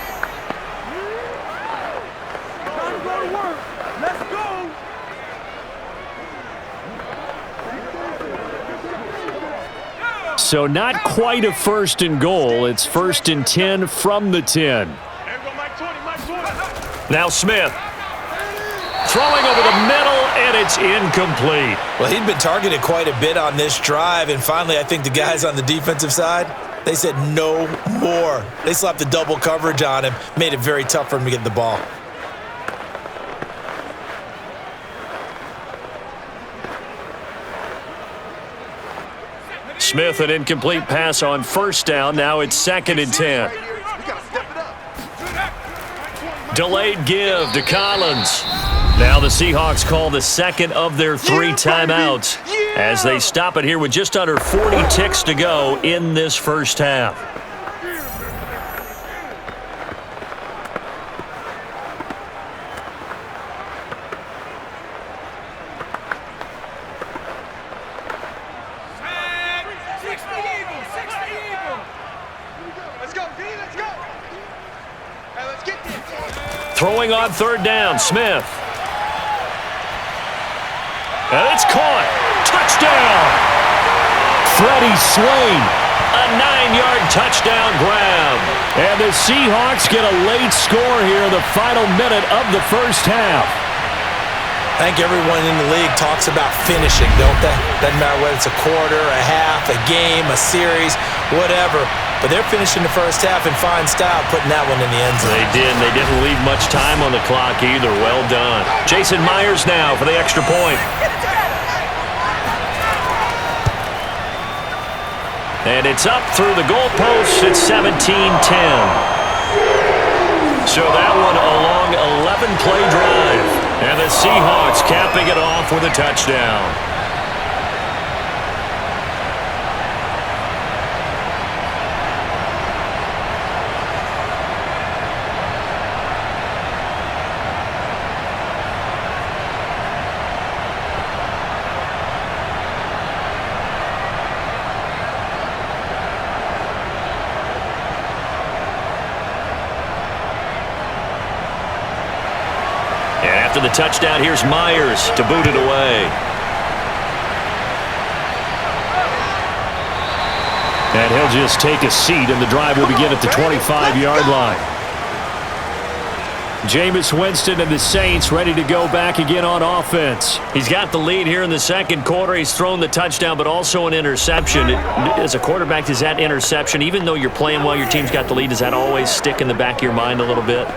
So not quite a 1st and goal. It's 1st and 10 from the 10. Now Smith. Throwing over the middle, and it's incomplete. Well, he'd been targeted quite a bit on this drive, and finally I think the guys on the defensive side, they said no more. They slapped the double coverage on him, made it very tough for him to get the ball. Smith, an incomplete pass on first down. Now it's 2nd and 10. Delayed give to Collins. Now the Seahawks call the second of their 3 timeouts as they stop it here with just under 40 ticks to go in this first half. Throwing on 3rd down, Smith. And it's caught. Touchdown. Freddie Swain. A 9-yard touchdown grab. And the Seahawks get a late score here in the final minute of the first half. I think everyone in the league talks about finishing, don't they? Doesn't matter whether it's a quarter, a half, a game, a series, whatever. But they're finishing the first half in fine style, putting that one in the end zone. They did. They didn't leave much time on the clock either. Well done. Jason Myers now for the extra point. And it's up through the goalposts. It's 17-10. So that one a long 11-play drive. And the Seahawks capping it off with a touchdown. After the touchdown, here's Myers to boot it away. And he'll just take a seat, and the drive will begin at the 25-yard line. Jameis Winston and the Saints ready to go back again on offense. He's got the lead here in the second quarter. He's thrown the touchdown, but also an interception. As a quarterback, does that interception, even though you're playing well, your team's got the lead, does that always stick in the back of your mind a little bit?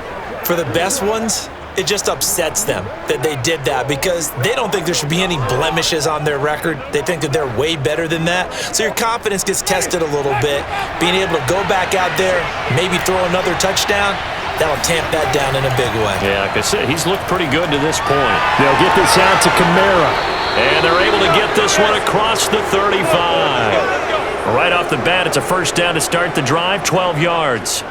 For the best ones, it just upsets them that they did that because they don't think there should be any blemishes on their record. They think that they're way better than that. So your confidence gets tested a little bit. Being able to go back out there, maybe throw another touchdown, that'll tamp that down in a big way. Yeah, like I said, he's looked pretty good to this point. They'll get this out to Kamara. And they're able to get this one across the 35. Right off the bat, it's a first down to start the drive, 12 yards.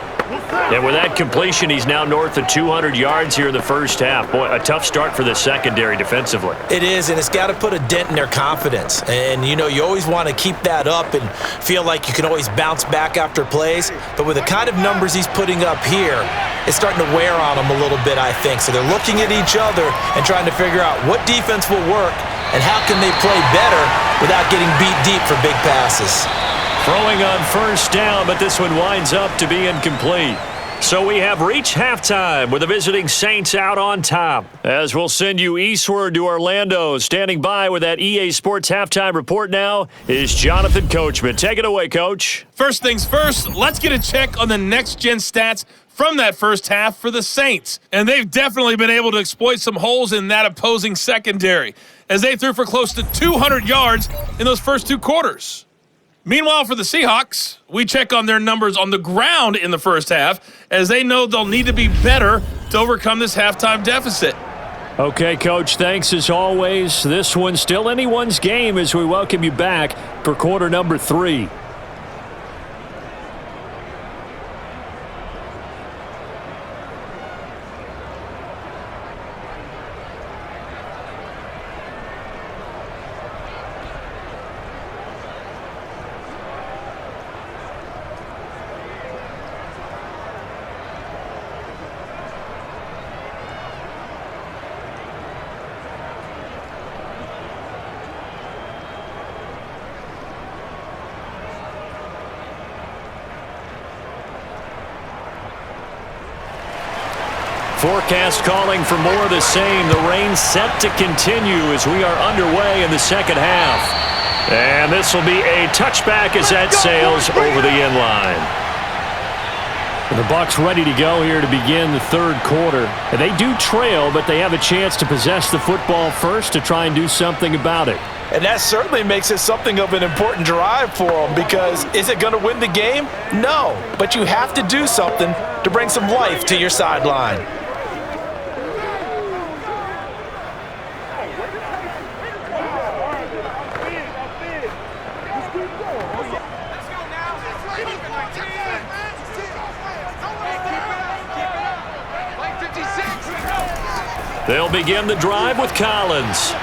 And with that completion, he's now north of 200 yards here in the first half. Boy, a tough start for the secondary defensively. It is, and it's got to put a dent in their confidence. And, you know, you always want to keep that up and feel like you can always bounce back after plays. But with the kind of numbers he's putting up here, it's starting to wear on them a little bit, I think. So they're looking at each other and trying to figure out what defense will work and how can they play better without getting beat deep for big passes. Throwing on first down, but this one winds up to be incomplete. So we have reached halftime with the visiting Saints out on top. As we'll send you eastward to Orlando. Standing by with that EA Sports halftime report now is Jonathan Coachman. Take it away, Coach. First things first, let's get a check on the next-gen stats from that first half for the Saints. And they've definitely been able to exploit some holes in that opposing secondary as they threw for close to 200 yards in those first 2 quarters. Meanwhile, for the Seahawks, we check on their numbers on the ground in the first half as they know they'll need to be better to overcome this halftime deficit. Okay, Coach, thanks as always. This one's still anyone's game as we welcome you back for quarter number 3. Forecast calling for more of the same. The rain set to continue as we are underway in the second half. And this will be a touchback as that sails over the end line. The Bucs ready to go here to begin the third quarter. They do trail, but they have a chance to possess the football first to try and do something about it. And that certainly makes it something of an important drive for them, because is it going to win the game? No, but you have to do something to bring some life to your sideline. They'll begin the drive with Collins.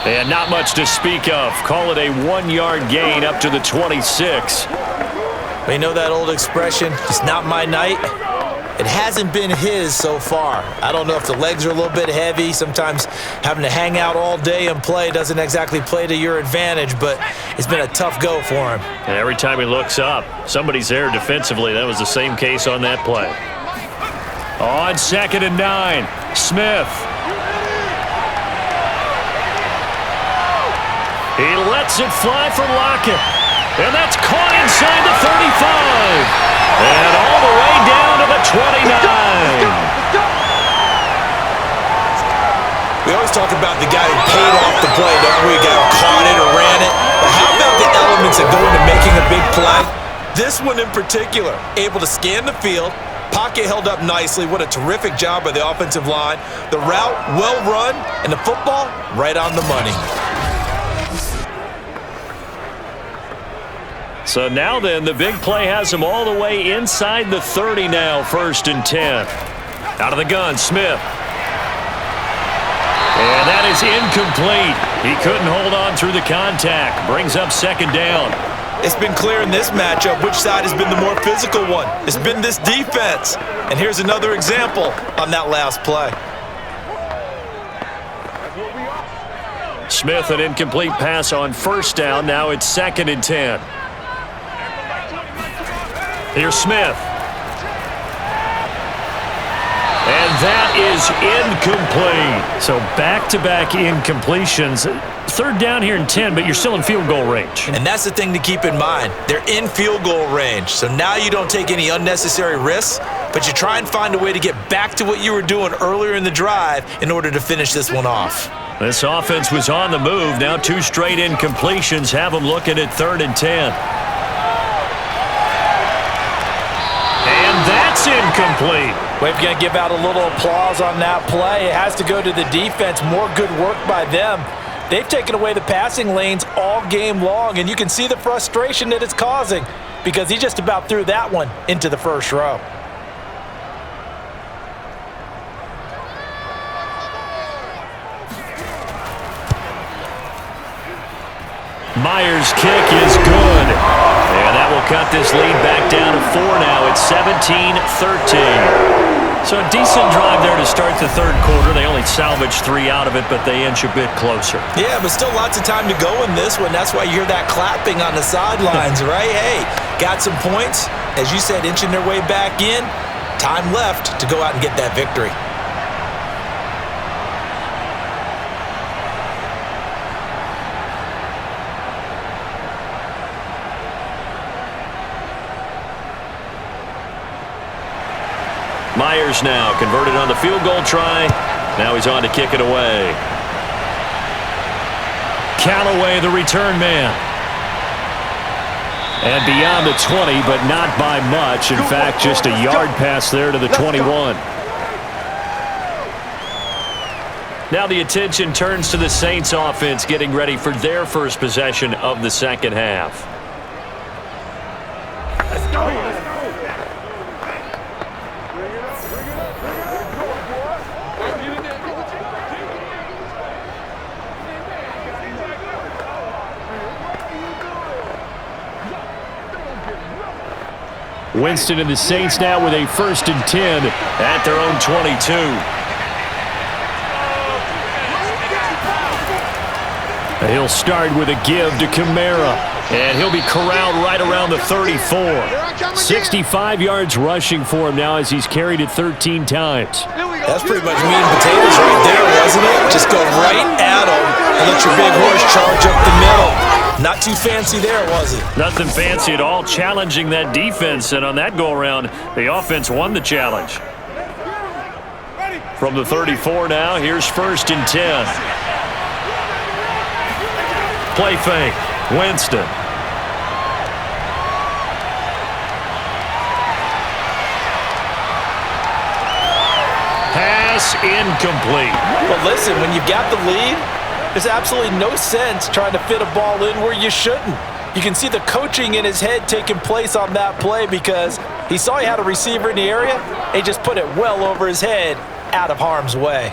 And not much to speak of. Call it a 1-yard gain up to the 26. You know that old expression, it's not my night? It hasn't been his so far. I don't know if the legs are a little bit heavy. Sometimes having to hang out all day and play doesn't exactly play to your advantage, but it's been a tough go for him. And every time he looks up, somebody's there defensively. That was the same case on that play. On 2nd and 9, Smith. He lets it fly from Lockett. And that's caught inside the 35. And all the way down to the 29. We always talk about the guy who paid off the play, don't we? The guy who caught it or ran it. But how about the elements that go into making a big play? This one in particular, able to scan the field, pocket held up nicely. What a terrific job by the offensive line. The route, well run, and the football, right on the money. So now then, the big play has him all the way inside the 30 now, 1st and 10. Out of the gun, Smith. And that is incomplete. He couldn't hold on through the contact. Brings up 2nd down. It's been clear in this matchup which side has been the more physical one. It's been this defense. And here's another example on that last play. Smith, an incomplete pass on 1st down. Now it's 2nd and 10. Here's Smith. And that is incomplete. So back-to-back incompletions. 3rd down here and 10, but you're still in field goal range. And that's the thing to keep in mind. They're in field goal range. So now you don't take any unnecessary risks, but you try and find a way to get back to what you were doing earlier in the drive in order to finish this one off. This offense was on the move. Now 2 straight incompletions have them looking at 3rd and 10. That's incomplete. We're going to give out a little applause on that play. It has to go to the defense. More good work by them. They've taken away the passing lanes all game long, and you can see the frustration that it's causing because he just about threw that one into the 1st row. Myers' kick is good. And that will cut this lead back down to 4 now. It's 17-13. So a decent drive there to start the 3rd quarter. They only salvaged 3 out of it, but they inch a bit closer. Yeah, but still lots of time to go in this one. That's why you hear that clapping on the sidelines, right? Hey, got some points. As you said, inching their way back in. Time left to go out and get that victory. Myers now converted on the field goal try. Now he's on to kick it away. Callaway, the return man. And beyond the 20, but not by much. In fact, just a yard pass there to the 21. Now the attention turns to the Saints offense getting ready for their first possession of the 2nd half. Winston and the Saints now with a 1st and 10 at their own 22. He'll start with a give to Kamara. And he'll be corralled right around the 34. 65 yards rushing for him now as he's carried it 13 times. That's pretty much meat and potatoes right there, wasn't it? Just go right at him and let your big horse charge up the middle. Not too fancy there, was it? Nothing fancy at all, challenging that defense. And on that go-around, the offense won the challenge. From the 34 now, here's 1st and 10. Play fake. Winston. Pass incomplete. But listen, when you've got the lead, there's absolutely no sense trying to fit a ball in where you shouldn't. You can see the coaching in his head taking place on that play because he saw he had a receiver in the area. He just put it well over his head, out of harm's way.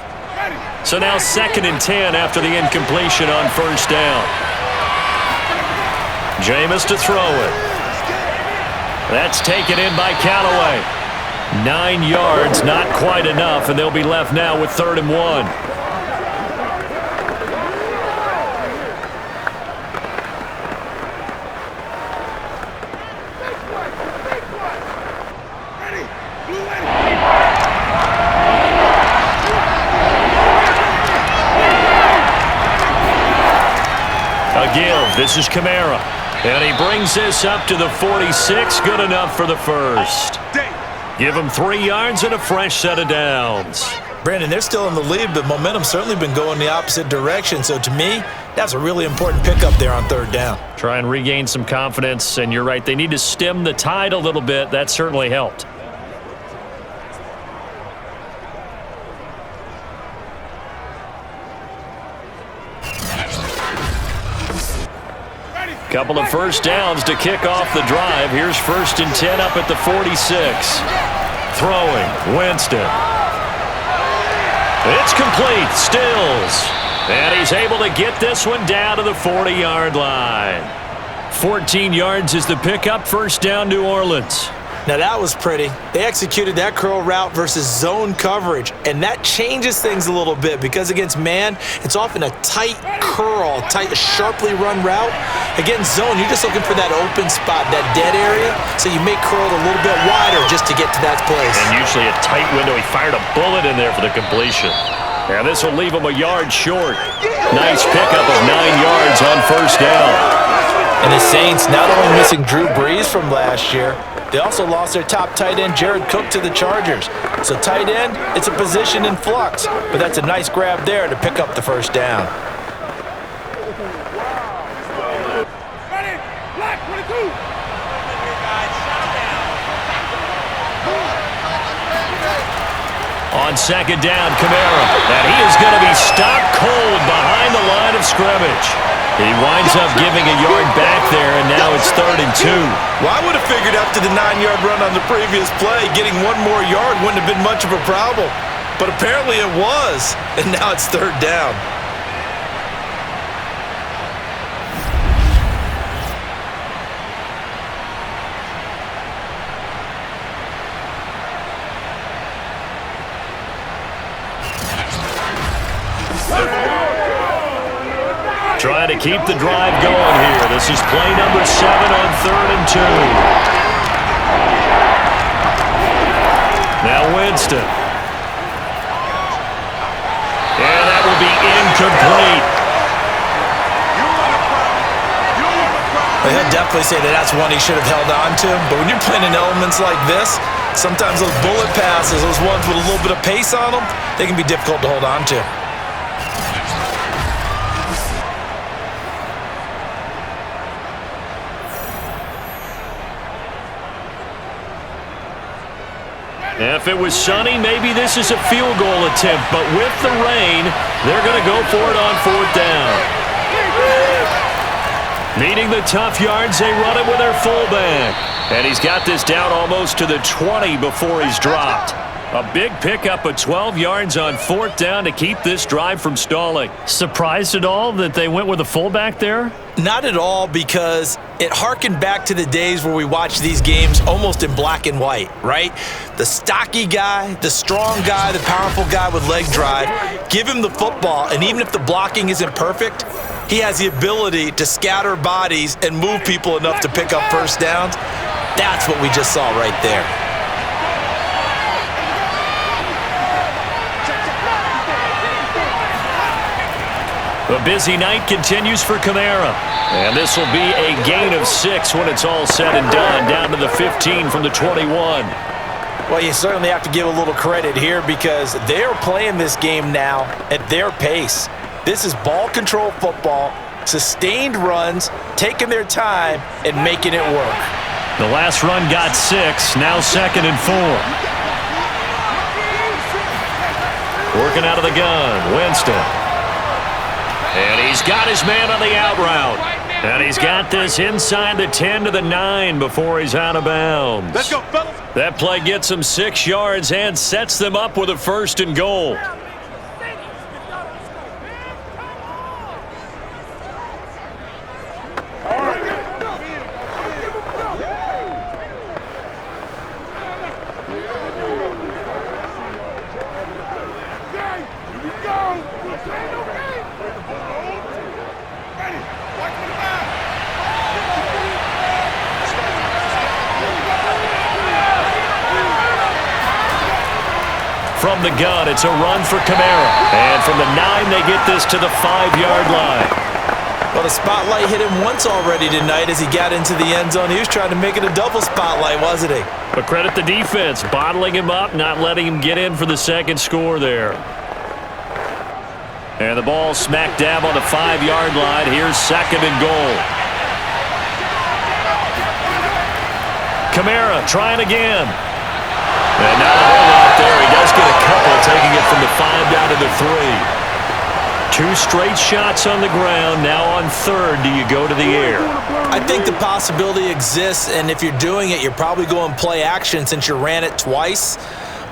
So now 2nd and 10 after the incompletion on 1st down. Jameis to throw it. That's taken in by Callaway. 9 yards, not quite enough, and they'll be left now with 3rd and 1. A give. This is Kamara. And he brings this up to the 46. Good enough for the first. Give him 3 yards and a fresh set of downs. Brandon, they're still in the lead, but momentum's certainly been going the opposite direction. So to me, that's a really important pickup there on 3rd down. Try and regain some confidence, and you're right. They need to stem the tide a little bit. That certainly helped. Couple of first downs to kick off the drive. Here's 1st and 10 up at the 46. Throwing. Winston. It's complete. Stills. And he's able to get this one down to the 40-yard line. 14 yards is the pickup. 1st down, New Orleans. Now that was pretty. They executed that curl route versus zone coverage, and that changes things a little bit because against man, it's often a tight curl, sharply run route. Against zone, you're just looking for that open spot, that dead area, so you may curl it a little bit wider just to get to that place. And usually a tight window. He fired a bullet in there for the completion. Now this will leave him a yard short. Nice pickup of 9 yards on 1st down. And the Saints not only missing Drew Brees from last year, they also lost their top tight end, Jared Cook, to the Chargers. So tight end, it's a position in flux, but that's a nice grab there to pick up the 1st down. On 2nd down, Kamara. And he is going to be stopped cold behind the line of scrimmage. He winds up giving a yard back there, and now it's 3rd and 2. Well, I would have figured after the 9-yard run on the previous play, getting 1 more yard wouldn't have been much of a problem. But apparently it was, and now it's 3rd down. Trying to keep the drive going here. This is play number 7 on 3rd and 2. Now Winston. And that will be incomplete. Well, he'll definitely say that that's one he should have held on to. But when you're playing in elements like this, sometimes those bullet passes, those ones with a little bit of pace on them, they can be difficult to hold on to. If it was sunny, maybe this is a field goal attempt, but with the rain, they're going to go for it on 4th down. Needing the tough yards, they run it with their fullback. And he's got this down almost to the 20 before he's dropped. A big pickup of 12 yards on 4th down to keep this drive from stalling. Surprised at all that they went with a fullback there? Not at all, because it harkened back to the days where we watched these games almost in black and white, right? The stocky guy, the strong guy, the powerful guy with leg drive, give him the football, and even if the blocking isn't perfect, he has the ability to scatter bodies and move people enough to pick up 1st downs. That's what we just saw right there. The busy night continues for Kamara. And this will be a gain of 6 when it's all said and done, down to the 15 from the 21. Well, you certainly have to give a little credit here because they're playing this game now at their pace. This is ball control football. Sustained runs, taking their time, and making it work. The last run got 6, now 2nd and 4. Working out of the gun, Winston. And he's got his man on the out route. And he's got this inside the 10 to the 9 before he's out of bounds. Let's go, fellas. That play gets him 6 yards and sets them up with a 1st and goal. From the gun, it's a run for Kamara. And from the 9, they get this to the 5-yard line. Well, the spotlight hit him once already tonight as he got into the end zone. He was trying to make it a double spotlight, wasn't he? But credit the defense, bottling him up, not letting him get in for the 2nd score there. And the ball smack dab on the 5-yard line. Here's 2nd and goal. Kamara trying again. And now the ball out there. He does get a couple, taking it from the 5 down to the 3. 2 straight shots on the ground. Now on 3rd, do you go to the air? I think the possibility exists, and if you're doing it, you're probably going play action since you ran it twice.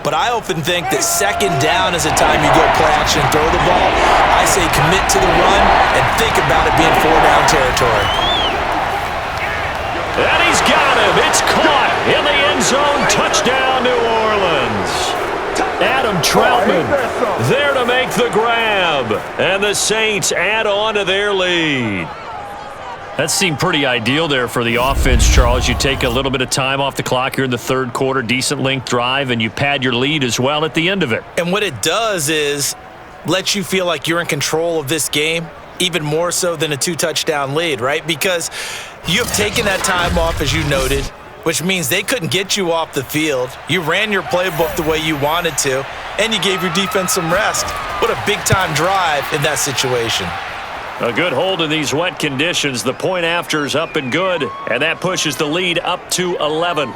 But I often think that 2nd down is the time you go play action and throw the ball. I say commit to the run and think about it being 4-down territory. And he's got him. It's caught in the end zone. Touchdown, New Orleans. Adam Troutman there to make the grab. And the Saints add on to their lead. That seemed pretty ideal there for the offense, Charles. You take a little bit of time off the clock here in the 3rd quarter, decent length drive, and you pad your lead as well at the end of it. And what it does is lets you feel like you're in control of this game, even more so than a 2-touchdown lead, right? Because you have taken that time off, as you noted, which means they couldn't get you off the field. You ran your playbook the way you wanted to, and you gave your defense some rest. What a big-time drive in that situation. A good hold in these wet conditions. The point after is up and good, and that pushes the lead up to 11.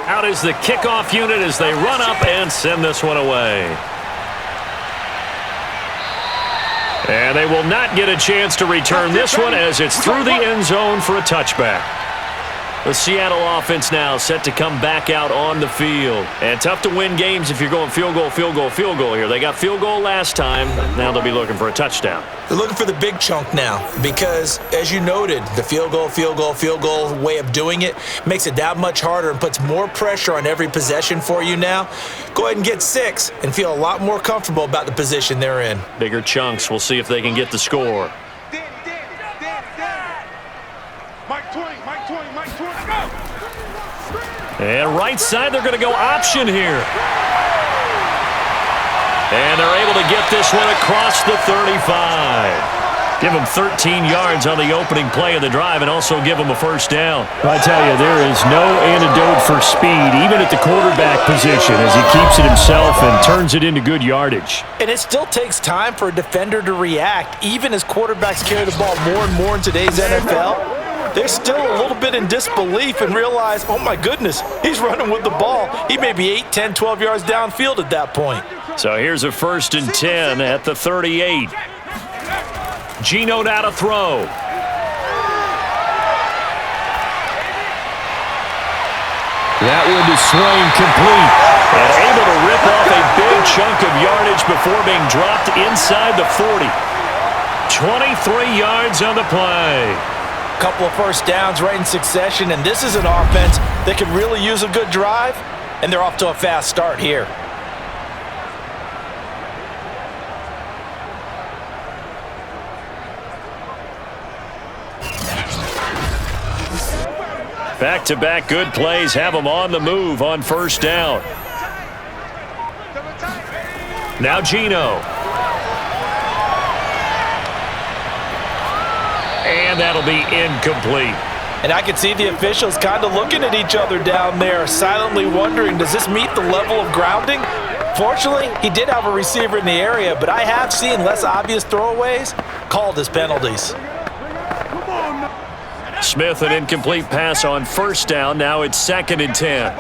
Out is the kickoff unit as they run up and send this one away. And they will not get a chance to return this one as it's through the end zone for a touchback. The Seattle offense now set to come back out on the field. And tough to win games if you're going field goal, field goal, field goal here. They got field goal last time. Now they'll be looking for a touchdown. They're looking for the big chunk now because, as you noted, the field goal, field goal, field goal way of doing it makes it that much harder and puts more pressure on every possession for you now. Go ahead and get 6 and feel a lot more comfortable about the position they're in. Bigger chunks. We'll see if they can get the score. And right side, they're going to go option here. And they're able to get this one across the 35. Give them 13 yards on the opening play of the drive and also give them a first down. I tell you, there is no antidote for speed, even at the quarterback position, as he keeps it himself and turns it into good yardage. And it still takes time for a defender to react, even as quarterbacks carry the ball more and more in today's NFL. They're still a little bit in disbelief and realize, oh my goodness, he's running with the ball. He may be 8, 10, 12 yards downfield at that point. So here's a 1st and 10 at the 38. Geno now to throw. That one to Swain, complete. And able to rip off a big chunk of yardage before being dropped inside the 40. 23 yards on the play. Couple of first downs right in succession, and this is an offense that could really use a good drive, and they're off to a fast start here. Back-to-back good plays have them on the move on first down. Now Geno. And that'll be incomplete. And I can see the officials kind of looking at each other down there, silently wondering, does this meet the level of grounding? Fortunately, he did have a receiver in the area, but I have seen less obvious throwaways called as penalties. Smith, an incomplete pass on first down. Now it's 2nd and 10.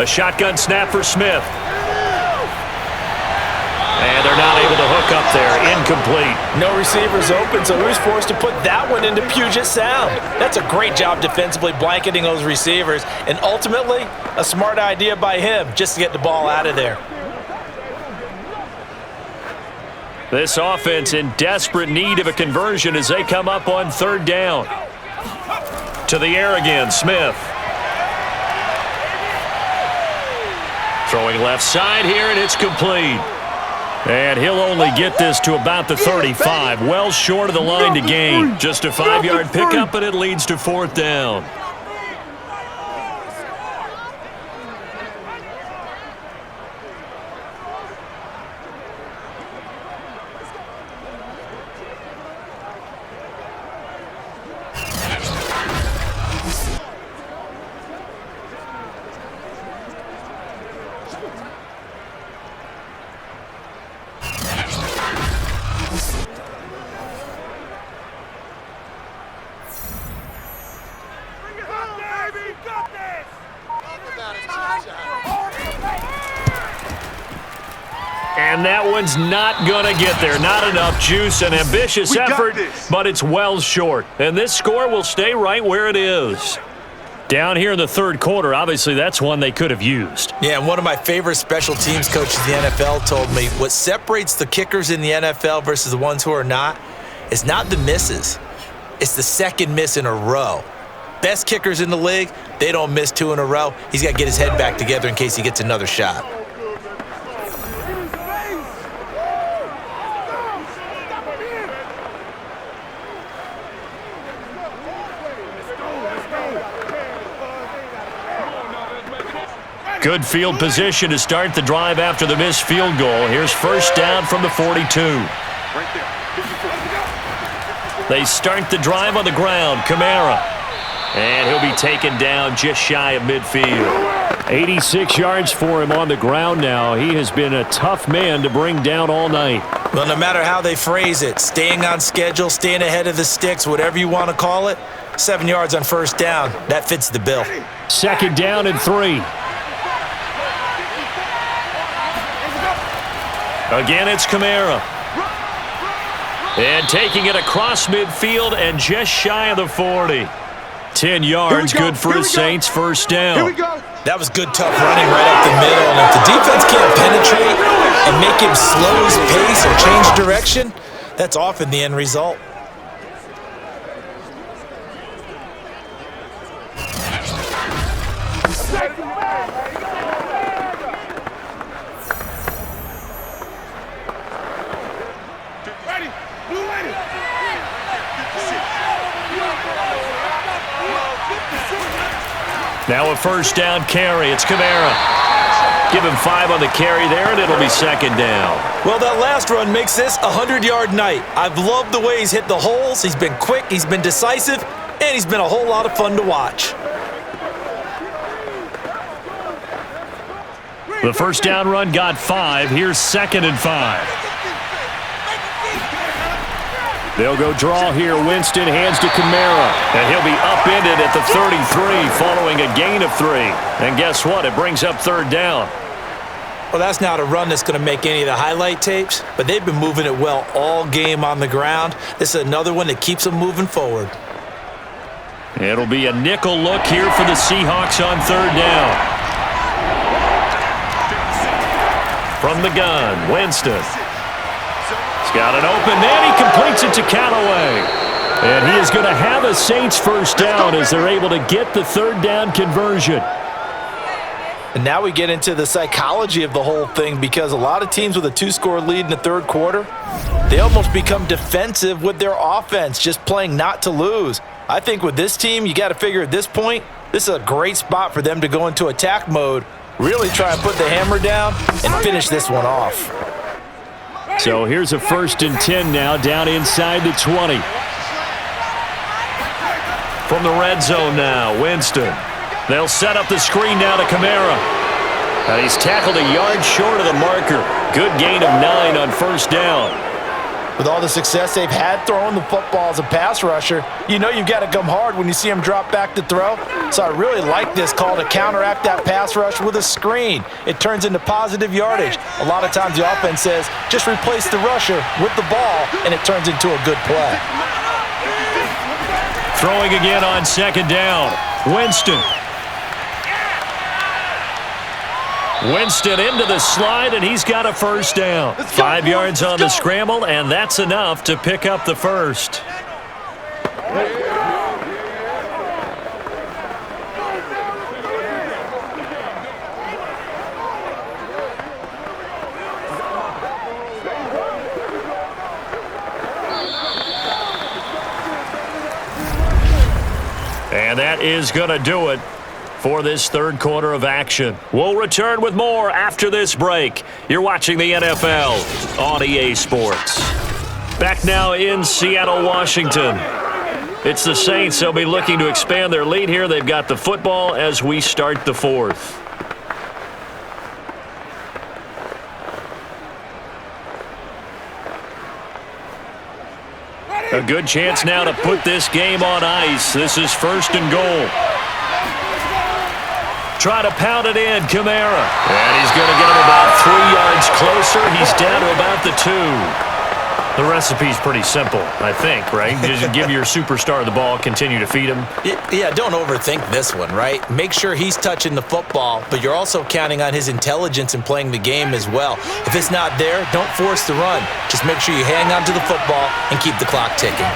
A shotgun snap for Smith. And they're not able to hook up there. Incomplete. No receivers open, so he was forced to put that one into Puget Sound. That's a great job defensively blanketing those receivers, and ultimately a smart idea by him just to get the ball out of there. This offense in desperate need of a conversion as they come up on 3rd down. To the air again, Smith. Throwing left side here, and it's complete. And he'll only get this to about the 35. Well short of the line to gain. Just a 5-yard pickup, and it leads to 4th down. And that one's not going to get there. Not enough juice, an ambitious effort, but it's well short. And this score will stay right where it is. Down here in the 3rd quarter, obviously that's one they could have used. Yeah, and one of my favorite special teams coaches in the NFL told me what separates the kickers in the NFL versus the ones who are not is not the misses. It's the 2nd miss in a row. Best kickers in the league, they don't miss 2 in a row. He's got to get his head back together in case he gets another shot. Good field position to start the drive after the missed field goal. Here's first down from the 42. They start the drive on the ground. Kamara. And he'll be taken down just shy of midfield. 86 yards for him on the ground now. He has been a tough man to bring down all night. Well, no matter how they phrase it, staying on schedule, staying ahead of the sticks, whatever you want to call it, 7 yards on first down, that fits the bill. 2nd down and 3. Again, it's Kamara. And taking it across midfield and just shy of the 40. 10 yards, good for the Saints, first down. That was good, tough running right up the middle. And if the defense can't penetrate and make him slow his pace or change direction, that's often the end result. Now a first down carry. It's Kamara. Give him 5 on the carry there, and it'll be 2nd down. Well, that last run makes this a 100-yard night. I've loved the way he's hit the holes. He's been quick, he's been decisive, and he's been a whole lot of fun to watch. The first down run got 5. Here's 2nd and 5. They'll go draw here. Winston hands to Kamara. And he'll be upended at the 33 following a gain of 3. And guess what? It brings up 3rd down. Well, that's not a run that's going to make any of the highlight tapes, but they've been moving it well all game on the ground. This is another one that keeps them moving forward. It'll be a nickel look here for the Seahawks on 3rd down. From the gun, Winston. He's got an open man. He completes it to Callaway. And he is going to have a Saints first down as they're able to get the 3rd down conversion. And now we get into the psychology of the whole thing, because a lot of teams with a 2-score lead in the third quarter, they almost become defensive with their offense, just playing not to lose. I think with this team, you got to figure at this point, this is a great spot for them to go into attack mode, really try and put the hammer down and finish this one off. So here's a 1st and 10 now, down inside the 20. From the red zone now, Winston. They'll set up the screen now to Kamara. And he's tackled a yard short of the marker. Good gain of 9 on 1st down. With all the success they've had throwing the football as a pass rusher, you know you've got to come hard when you see him drop back to throw. So I really like this call to counteract that pass rush with a screen. It turns into positive yardage. A lot of times the offense says, just replace the rusher with the ball, and it turns into a good play. Throwing again on 2nd down. Winston. Winston into the slide, and he's got a 1st down. 5 yards on the scramble, and that's enough to pick up the 1st. And that is going to do it for this third quarter of action. We'll return with more after this break. You're watching the NFL on EA Sports. Back now in Seattle, Washington. It's the Saints. They'll be looking to expand their lead here. They've got the football as we start the 4th. A good chance now to put this game on ice. This is 1st and goal. Try to pound it in, Kamara. And he's going to get him about 3 yards closer. He's down to about the 2. The recipe's pretty simple, I think, right? Just give your superstar the ball, continue to feed him. Yeah, don't overthink this one, right? Make sure he's touching the football, but you're also counting on his intelligence in playing the game as well. If it's not there, don't force the run. Just make sure you hang on to the football and keep the clock ticking.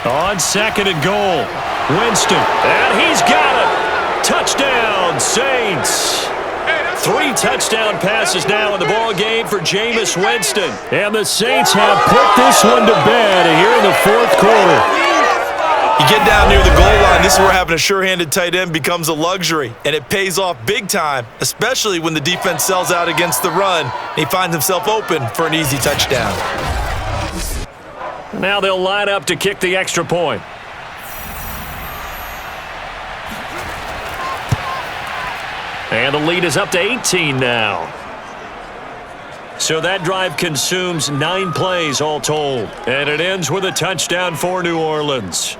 On 2nd and goal, Winston. And he's got it. Touchdown, Saints. 3 touchdown passes now in the ball game for Jameis Winston. And the Saints have put this one to bed here in the 4th quarter. You get down near the goal line, this is where having a sure-handed tight end becomes a luxury, and it pays off big time, especially when the defense sells out against the run, and he finds himself open for an easy touchdown. Now they'll line up to kick the extra point. And the lead is up to 18 now. So that drive consumes 9 plays all told. And it ends with a touchdown for New Orleans.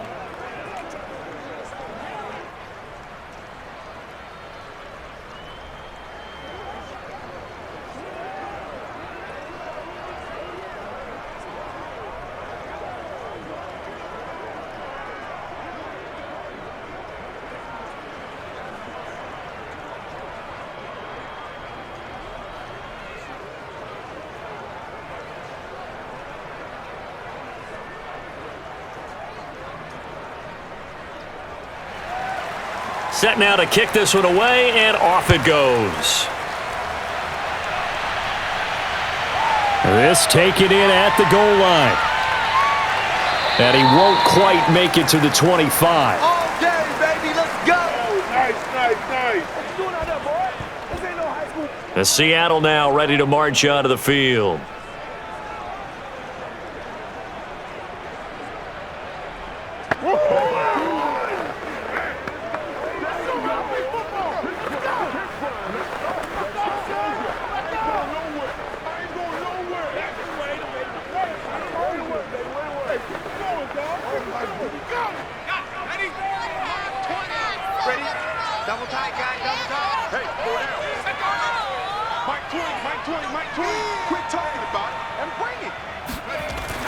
Set now to kick this one away, and off it goes. This taken in at the goal line. And he won't quite make it to the 25. All day, baby, let's go. Nice. What you doing out there, boy? This ain't no high school. The Seattle now ready to march onto the field.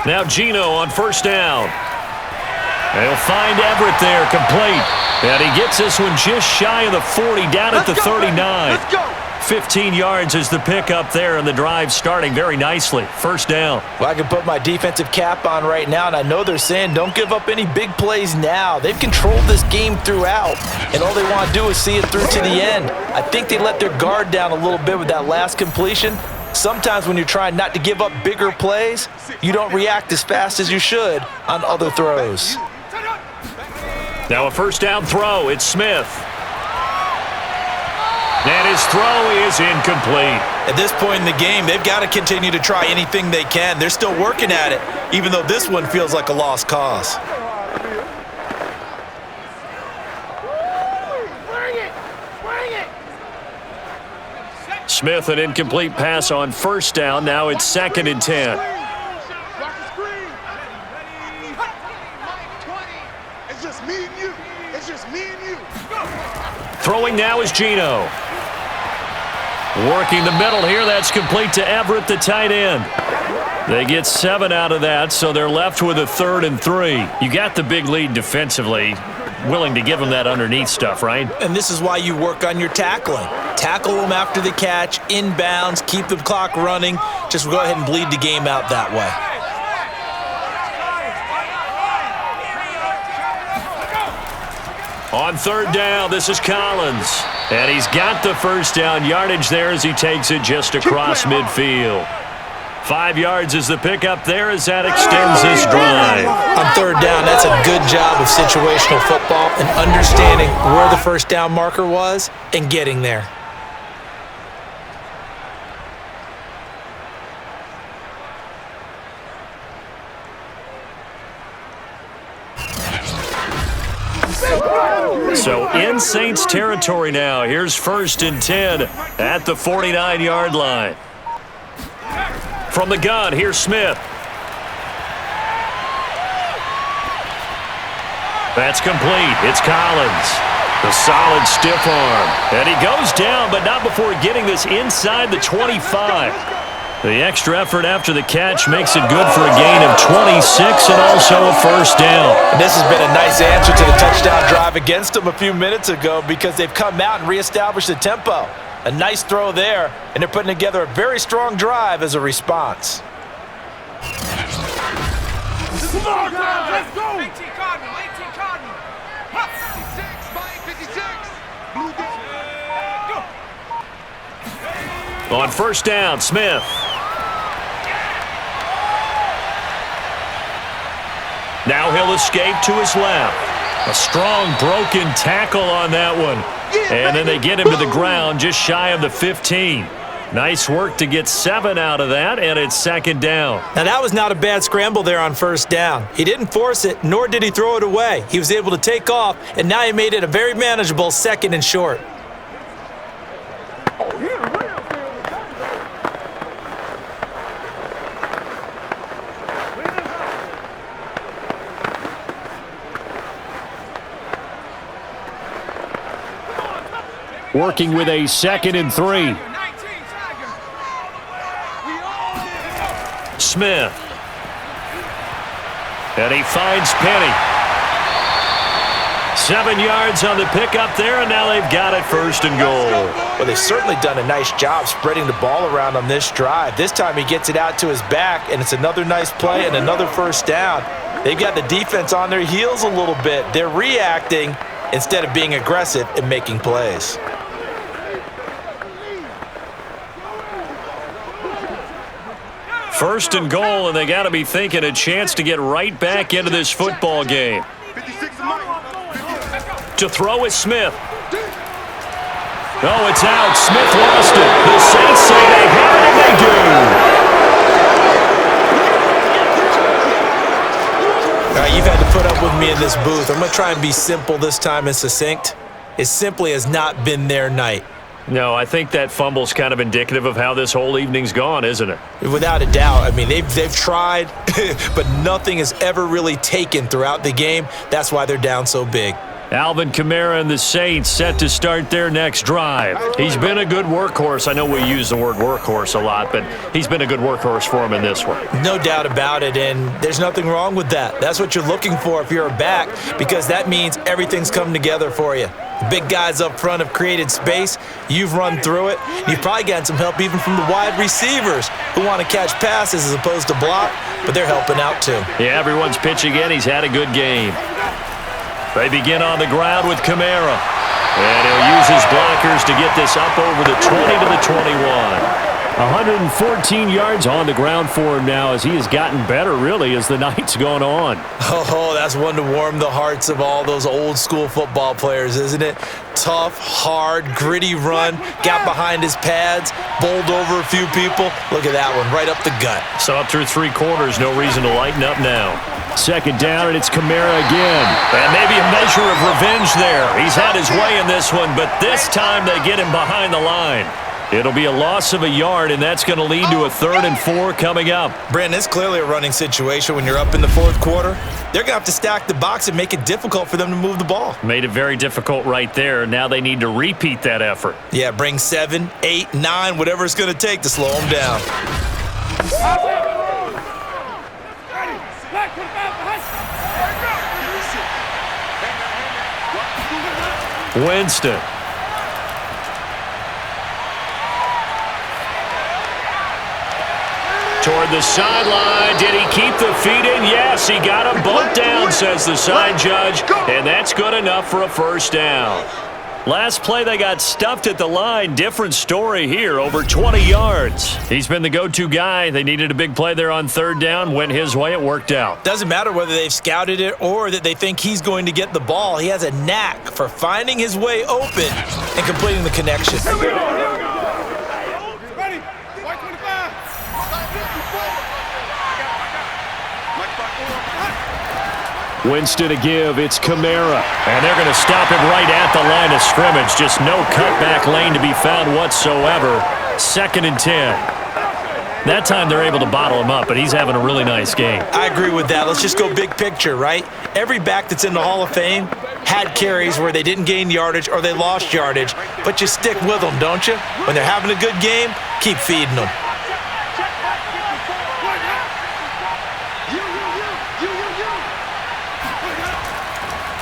Now Gino on 1st down. They'll find Everett there, complete. And he gets this one just shy of the 40, down at the 39. 15 yards is the pickup there, and the drive starting very nicely. First down. Well, I can put my defensive cap on right now, and I know they're saying don't give up any big plays now. They've controlled this game throughout, and all they want to do is see it through to the end. I think they let their guard down a little bit with that last completion. Sometimes when you're trying not to give up bigger plays, you don't react as fast as you should on other throws. Now a first down throw. It's Smith. And his throw is incomplete. At this point in the game, they've got to continue to try anything they can. They're still working at it, even though this one feels like a lost cause. Smith, an incomplete pass on first down. Now it's 2nd and 10. It's just me and you. It's just me and you. Throwing now is Geno. Working the middle here. That's complete to Everett, the tight end. They get 7 out of that, so they're left with a 3rd and 3. You got the big lead defensively. Willing to give them that underneath stuff, right? And this is why you work on your tackling. Tackle them after the catch, inbounds, keep the clock running. Just go ahead and bleed the game out that way. On 3rd down, this is Collins. And he's got the first down yardage there as he takes it just across midfield. 5 yards is the pickup there as that extends his drive. On 3rd down, that's a good job of situational football and understanding where the first down marker was and getting there. So in Saints territory now. Here's 1st and 10 at the 49-yard line. From the gun, here's Smith. That's complete. It's Collins. The solid stiff arm. And he goes down, but not before getting this inside the 25. The extra effort after the catch makes it good for a gain of 26 and also a first down. And this has been a nice answer to the touchdown drive against them a few minutes ago because they've come out and reestablished the tempo. A nice throw there, and they're putting together a very strong drive as a response. Let's go! 18 Cardinal, 18 Cardinal. 56, Mike, 56. Blue go. On first down, Smith. Now he'll escape to his left. A strong broken tackle on that one. And then they get him to the ground just shy of the 15. Nice work to get 7 out of that, and it's 2nd down. Now, that was not a bad scramble there on first down. He didn't force it, nor did he throw it away. He was able to take off, and now he made it a very manageable 2nd and short. Working with a 2nd and 3. Smith. And he finds Penny. 7 yards on the pickup there, and now they've got it 1st and goal. Well, they've certainly done a nice job spreading the ball around on this drive. This time he gets it out to his back, and it's another nice play and another first down. They've got the defense on their heels a little bit. They're reacting instead of being aggressive and making plays. First and goal, and they got to be thinking a chance to get right back into this football game. 56, Mike. To throw is Smith. Oh, it's out. Smith lost it. The Saints say they have it, and they do. All right, you've had to put up with me in this booth. I'm going to try and be simple this time and succinct. It simply has not been their night. No, I think that fumble's kind of indicative of how this whole evening's gone, isn't it? Without a doubt. I mean, they've tried, but nothing has ever really taken throughout the game. That's why they're down so big. Alvin Kamara and the Saints set to start their next drive. He's been a good workhorse. I know we use the word workhorse a lot, but he's been a good workhorse for him in this one. No doubt about it, and there's nothing wrong with that. That's what you're looking for if you're a back, because that means everything's come together for you. The big guys up front have created space. You've run through it. You've probably gotten some help even from the wide receivers who want to catch passes as opposed to block, but they're helping out too. Yeah, everyone's pitching in. He's had a good game. They begin on the ground with Kamara. And he'll use his blockers to get this up over the 20 to the 21. 114 yards on the ground for him now as he has gotten better, really, as the night's gone on. Oh, that's one to warm the hearts of all those old-school football players, isn't it? Tough, hard, gritty run, got behind his pads, bowled over a few people. Look at that one, right up the gut. So up through 3 quarters, no reason to lighten up now. Second down, and it's Kamara again. And maybe a measure of revenge there. He's had his way in this one, but this time they get him behind the line. It'll be a loss of a yard, and that's going to lead to a 3rd and 4 coming up. Brandon, it's clearly a running situation when you're up in the 4th quarter. They're going to have to stack the box and make it difficult for them to move the ball. Made it very difficult right there. Now they need to repeat that effort. Yeah, bring 7, 8, 9, whatever it's going to take to slow them down. Winston. Toward the sideline. Did he keep the feet in? Yes, he got him bumped down, says the side judge, and that's good enough for a first down. Last play, they got stuffed at the line. Different story here, over 20 yards. He's been the go-to guy. They needed a big play there on 3rd down. Went his way. It worked out. Doesn't matter whether they've scouted it or that they think he's going to get the ball. He has a knack for finding his way open and completing the connection. Winston to give. It's Kamara. And they're going to stop him right at the line of scrimmage. Just no cutback lane to be found whatsoever. 2nd and 10. That time they're able to bottle him up, but he's having a really nice game. I agree with that. Let's just go big picture, right? Every back that's in the Hall of Fame had carries where they didn't gain yardage or they lost yardage, but you stick with them, don't you? When they're having a good game, keep feeding them.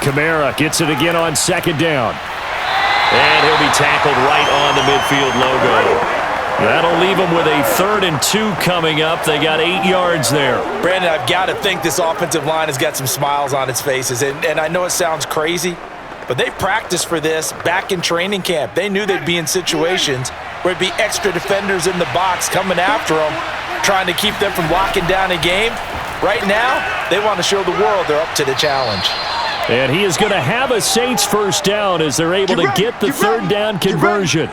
Kamara gets it again on 2nd down. And he'll be tackled right on the midfield logo. That'll leave them with a 3rd and 2 coming up. They got 8 yards there. Brandon, I've got to think this offensive line has got some smiles on its faces. And I know it sounds crazy, but they practiced for this back in training camp. They knew they'd be in situations where it'd be extra defenders in the box coming after them, trying to keep them from locking down a game. Right now, they want to show the world they're up to the challenge. And he is going to have a Saints first down as they're able to get the 3rd down conversion.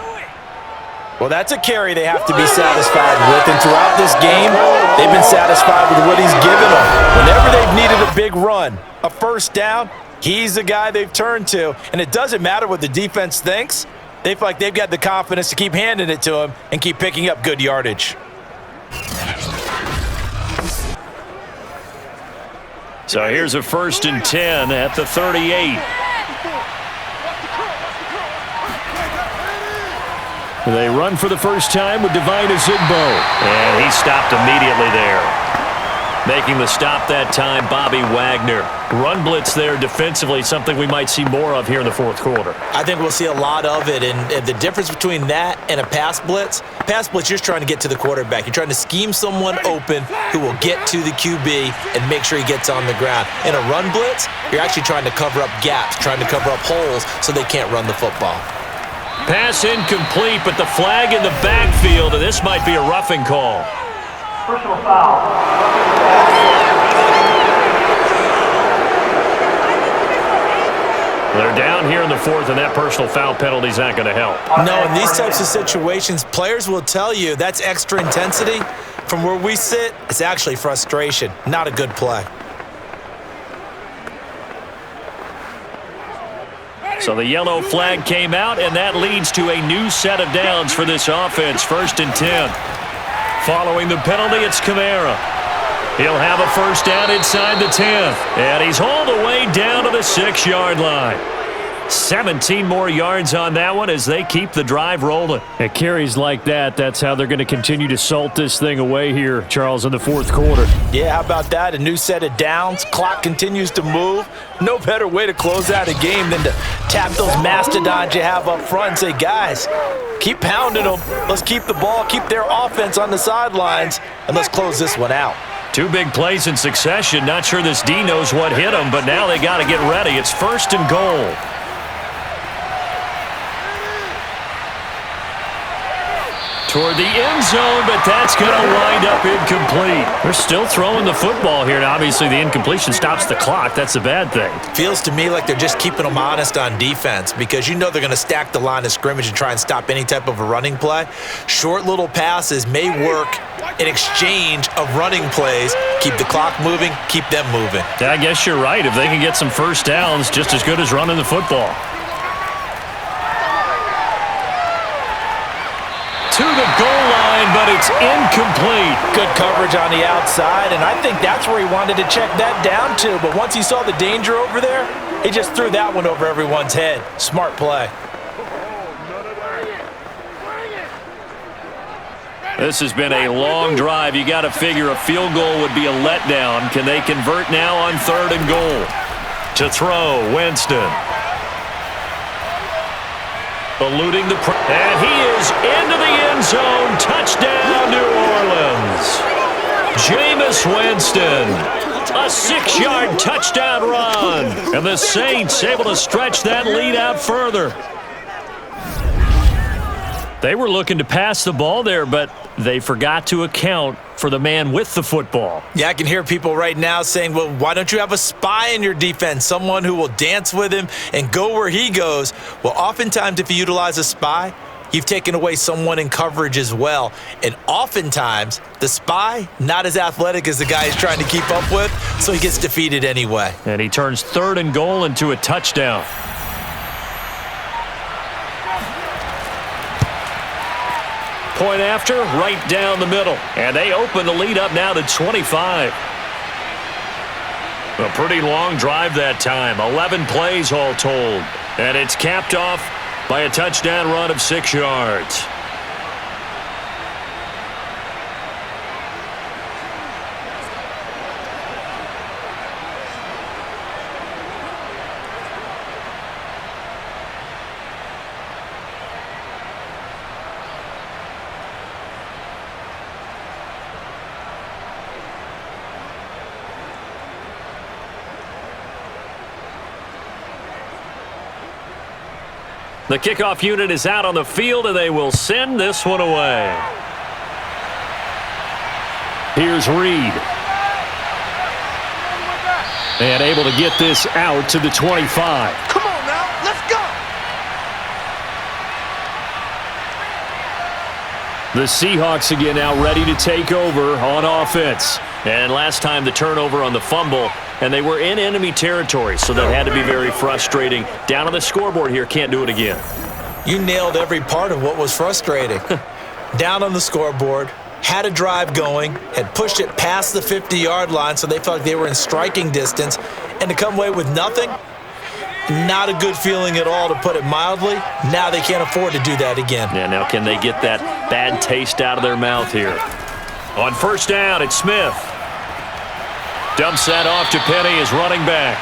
Well, that's a carry they have to be satisfied with. And throughout this game, they've been satisfied with what he's given them. Whenever they've needed a big run, a first down, he's the guy they've turned to. And it doesn't matter what the defense thinks. They feel like they've got the confidence to keep handing it to him and keep picking up good yardage. So here's a 1st and 10 at the 38. They run for the first time with Divine Azigbo. And he stopped immediately there. Making the stop that time, Bobby Wagner. Run blitz there defensively, something we might see more of here in the 4th quarter. I think we'll see a lot of it, and the difference between that and a pass blitz, you're just trying to get to the quarterback. You're trying to scheme someone open who will get to the QB and make sure he gets on the ground. In a run blitz, you're actually trying to cover up gaps, trying to cover up holes so they can't run the football. Pass incomplete, but the flag in the backfield, and this might be a roughing call. Personal foul. They're down here in the 4th, and that personal foul penalty is not going to help. No, in these types of situations, players will tell you that's extra intensity. From where we sit, it's actually frustration, not a good play. So the yellow flag came out, and that leads to a new set of downs for this offense. 1st and 10. Following the penalty, it's Kamara. He'll have a first down inside the 10th. And he's hauled away down to the 6-yard line. 17 more yards on that one as they keep the drive rolling. At carries like that, that's how they're going to continue to salt this thing away here, Charles, in the fourth quarter. Yeah, how about that? A new set of downs. Clock continues to move. No better way to close out a game than to tap those mastodons you have up front and say, guys, keep pounding them. Let's keep the ball, keep their offense on the sidelines, and let's close this one out. 2 big plays in succession. Not sure this D knows what hit him, but now they got to get ready. It's 1st and goal. Toward the end zone, but that's going to wind up incomplete. They're still throwing the football here, and obviously the incompletion stops the clock. That's a bad thing. Feels to me like they're just keeping them honest on defense because you know they're going to stack the line of scrimmage and try and stop any type of a running play. Short little passes may work in exchange of running plays. Keep the clock moving, keep them moving. Yeah, I guess you're right. If they can get some first downs, just as good as running the football. To the goal line, but it's incomplete. Good coverage on the outside, and I think that's where he wanted to check that down to. But once he saw the danger over there, he just threw that one over everyone's head. Smart play. This has been a long drive. You got to figure a field goal would be a letdown. Can they convert now on 3rd and goal? To throw, Winston. Eluding the and he is into the end zone. Touchdown, New Orleans. Jameis Winston. A 6-yard touchdown run. And the Saints able to stretch that lead out further. They were looking to pass the ball there, but they forgot to account for the man with the football. Yeah, I can hear people right now saying, well, why don't you have a spy in your defense, someone who will dance with him and go where he goes? Well, oftentimes if you utilize a spy, you've taken away someone in coverage as well. And oftentimes, the spy, not as athletic as the guy he's trying to keep up with, so he gets defeated anyway. And he turns 3rd and goal into a touchdown. Point after, right down the middle. And they open the lead up now to 25. A pretty long drive that time. 11 plays all told. And it's capped off by a touchdown run of 6 yards. The kickoff unit is out on the field, and they will send this one away. Here's Reed. And able to get this out to the 25. Come on now, let's go. The Seahawks again now ready to take over on offense. And last time the turnover on the fumble, and they were in enemy territory, so that had to be very frustrating. Down on the scoreboard here, can't do it again. You nailed every part of what was frustrating. Down on the scoreboard, had a drive going, had pushed it past the 50-yard line so they felt like they were in striking distance, and to come away with nothing, not a good feeling at all, to put it mildly. Now they can't afford to do that again. Yeah, now can they get that bad taste out of their mouth here? On 1st down, it's Smith. Dumps that off to Penny as running back.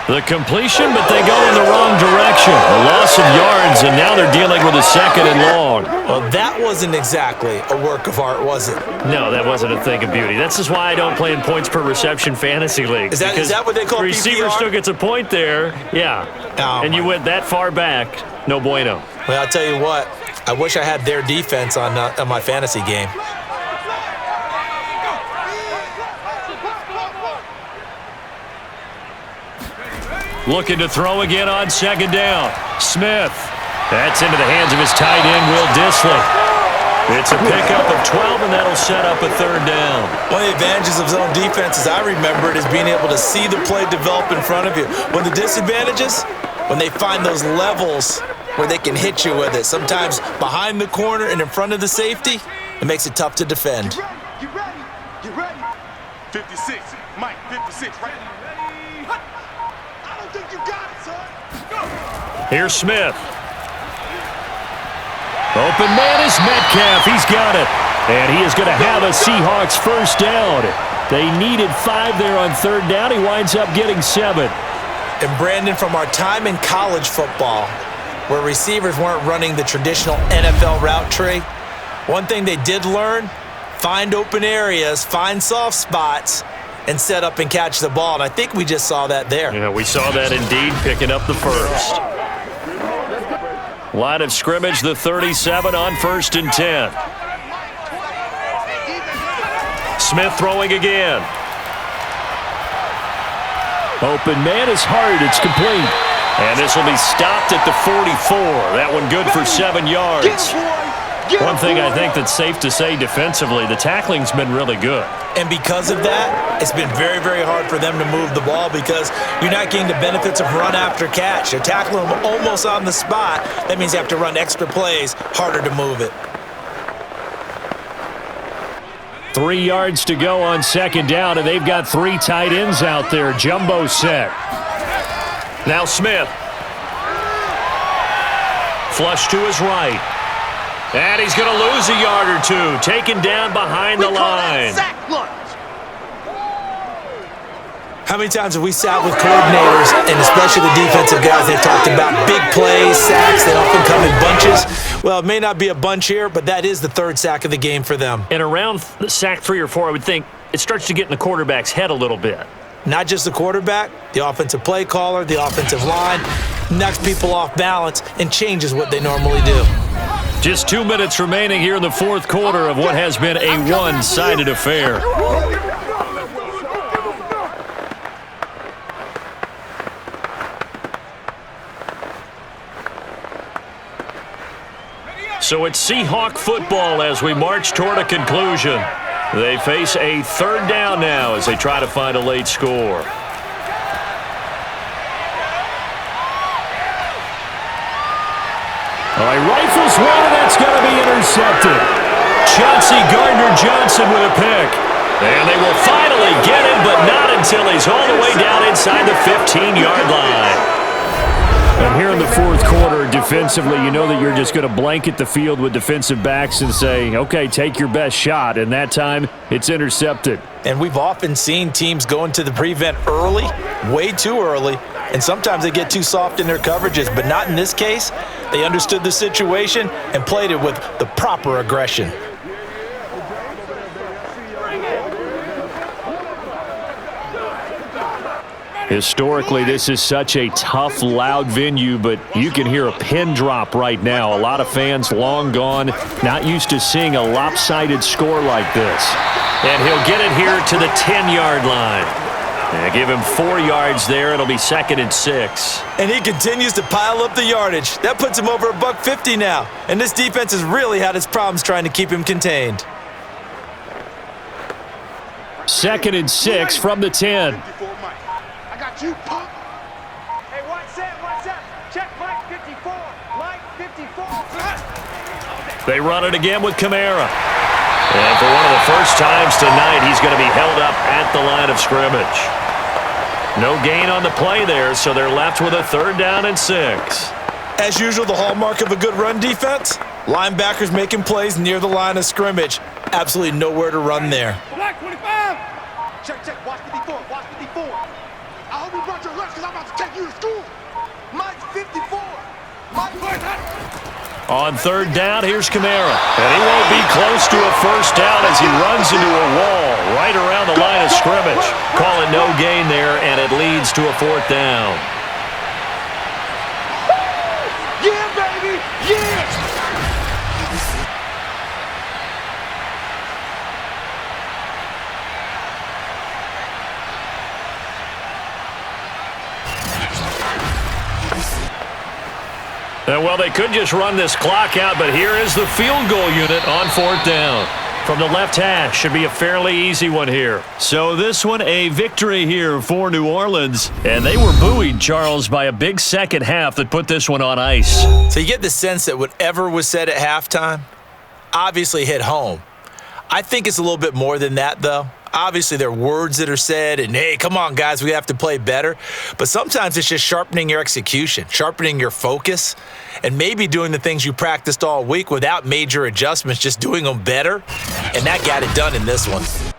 The completion, but they go in the wrong direction. A loss of yards, and now they're dealing with a 2nd and long. Well, that wasn't exactly a work of art, was it? No, that wasn't a thing of beauty. That's just why I don't play in points per reception fantasy leagues. Is that what they call the receiver PPR? still gets a point there, yeah. Oh, and you went that far back, no bueno. Well, I'll tell you what. I wish I had their defense on my fantasy game. Looking to throw again on 2nd down. Smith. That's into the hands of his tight end, Will Dissly. It's a pickup of 12, and that'll set up a 3rd down. One of the advantages of zone defense, as I remember it, is being able to see the play develop in front of you. One of the disadvantages, when they find those levels where they can hit you with it, sometimes behind the corner and in front of the safety, it makes it tough to defend. You ready? You ready? 56, Mike, 56, right? I don't think you got it, son. Go. Here's Smith. Open man is Metcalf. He's got it. And he is going to have a Seahawks first down. They needed 5 there on third down. He winds up getting 7. And Brandon, from our time in college football, where receivers weren't running the traditional NFL route tree, one thing they did learn, find open areas, find soft spots, and set up and catch the ball. And I think we just saw that there. Yeah, we saw that indeed, picking up the first. Line of scrimmage, the 37 on 1st and 10. Smith throwing again. Open man is hard. It's complete. And this will be stopped at the 44. That one good for 7 yards. One thing I think that's safe to say defensively, the tackling's been really good. And because of that, it's been very, very hard for them to move the ball because you're not getting the benefits of run after catch. They're tackling them almost on the spot. That means you have to run extra plays, harder to move it. 3 yards to go on 2nd down, and they've got 3 tight ends out there. Jumbo set. Now Smith. Flush to his right. And he's going to lose a yard or 2. Taken down behind the line. How many times have we sat with coordinators, and especially the defensive guys, they've talked about big plays, sacks, they often come in bunches. Well, it may not be a bunch here, but that is the 3rd sack of the game for them. And around sack 3 or 4, I would think it starts to get in the quarterback's head a little bit. Not just the quarterback, the offensive play caller, the offensive line, knocks people off balance and changes what they normally do. Just 2 minutes remaining here in the 4th quarter of what has been a one-sided affair. So it's Seahawk football as we march toward a conclusion. They face a 3rd down now as they try to find a late score. All right, rifles one, and that's going to be intercepted. Chauncey Gardner-Johnson with a pick. And they will finally get him, but not until he's all the way down inside the 15-yard line. And here in the 4th quarter, defensively, you know that you're just going to blanket the field with defensive backs and say, okay, take your best shot. And that time, it's intercepted. And we've often seen teams go into the prevent early, way too early, and sometimes they get too soft in their coverages, but not in this case. They understood the situation and played it with the proper aggression. Historically, this is such a tough, loud venue, but you can hear a pin drop right now. A lot of fans long gone, not used to seeing a lopsided score like this. And he'll get it here to the 10-yard line. And give him 4 yards there. It'll be 2nd and 6. And he continues to pile up the yardage. That puts him over $150 now. And this defense has really had its problems trying to keep him contained. 2nd and 6 from the 10. I got you, punk. Hey, what's up? Check Mike 54. Mike 54. They run it again with Kamara. And for one of the first times tonight, he's going to be held up at the line of scrimmage. No gain on the play there, so they're left with a 3rd down and 6. As usual, the hallmark of a good run defense, linebackers making plays near the line of scrimmage. Absolutely nowhere to run there. Black 25. Check. Watch 54. I hope you brought your lunch because I'm about to take you to school. Mike's 54. On 3rd down, here's Kamara. And he won't be close to a first down as he runs into a wall right around the line of scrimmage. Call it no gain there, and it leads to a 4th down. Yeah, baby. Yeah. Well, they could just run this clock out, but here is the field goal unit on 4th down. From the left hash, should be a fairly easy one here. So this one, a victory here for New Orleans. And they were buoyed, Charles, by a big second half that put this one on ice. So you get the sense that whatever was said at halftime obviously hit home. I think it's a little bit more than that, though. Obviously, there are words that are said, and hey, come on, guys, we have to play better. But sometimes it's just sharpening your execution, sharpening your focus, and maybe doing the things you practiced all week without major adjustments, just doing them better. And that got it done in this one.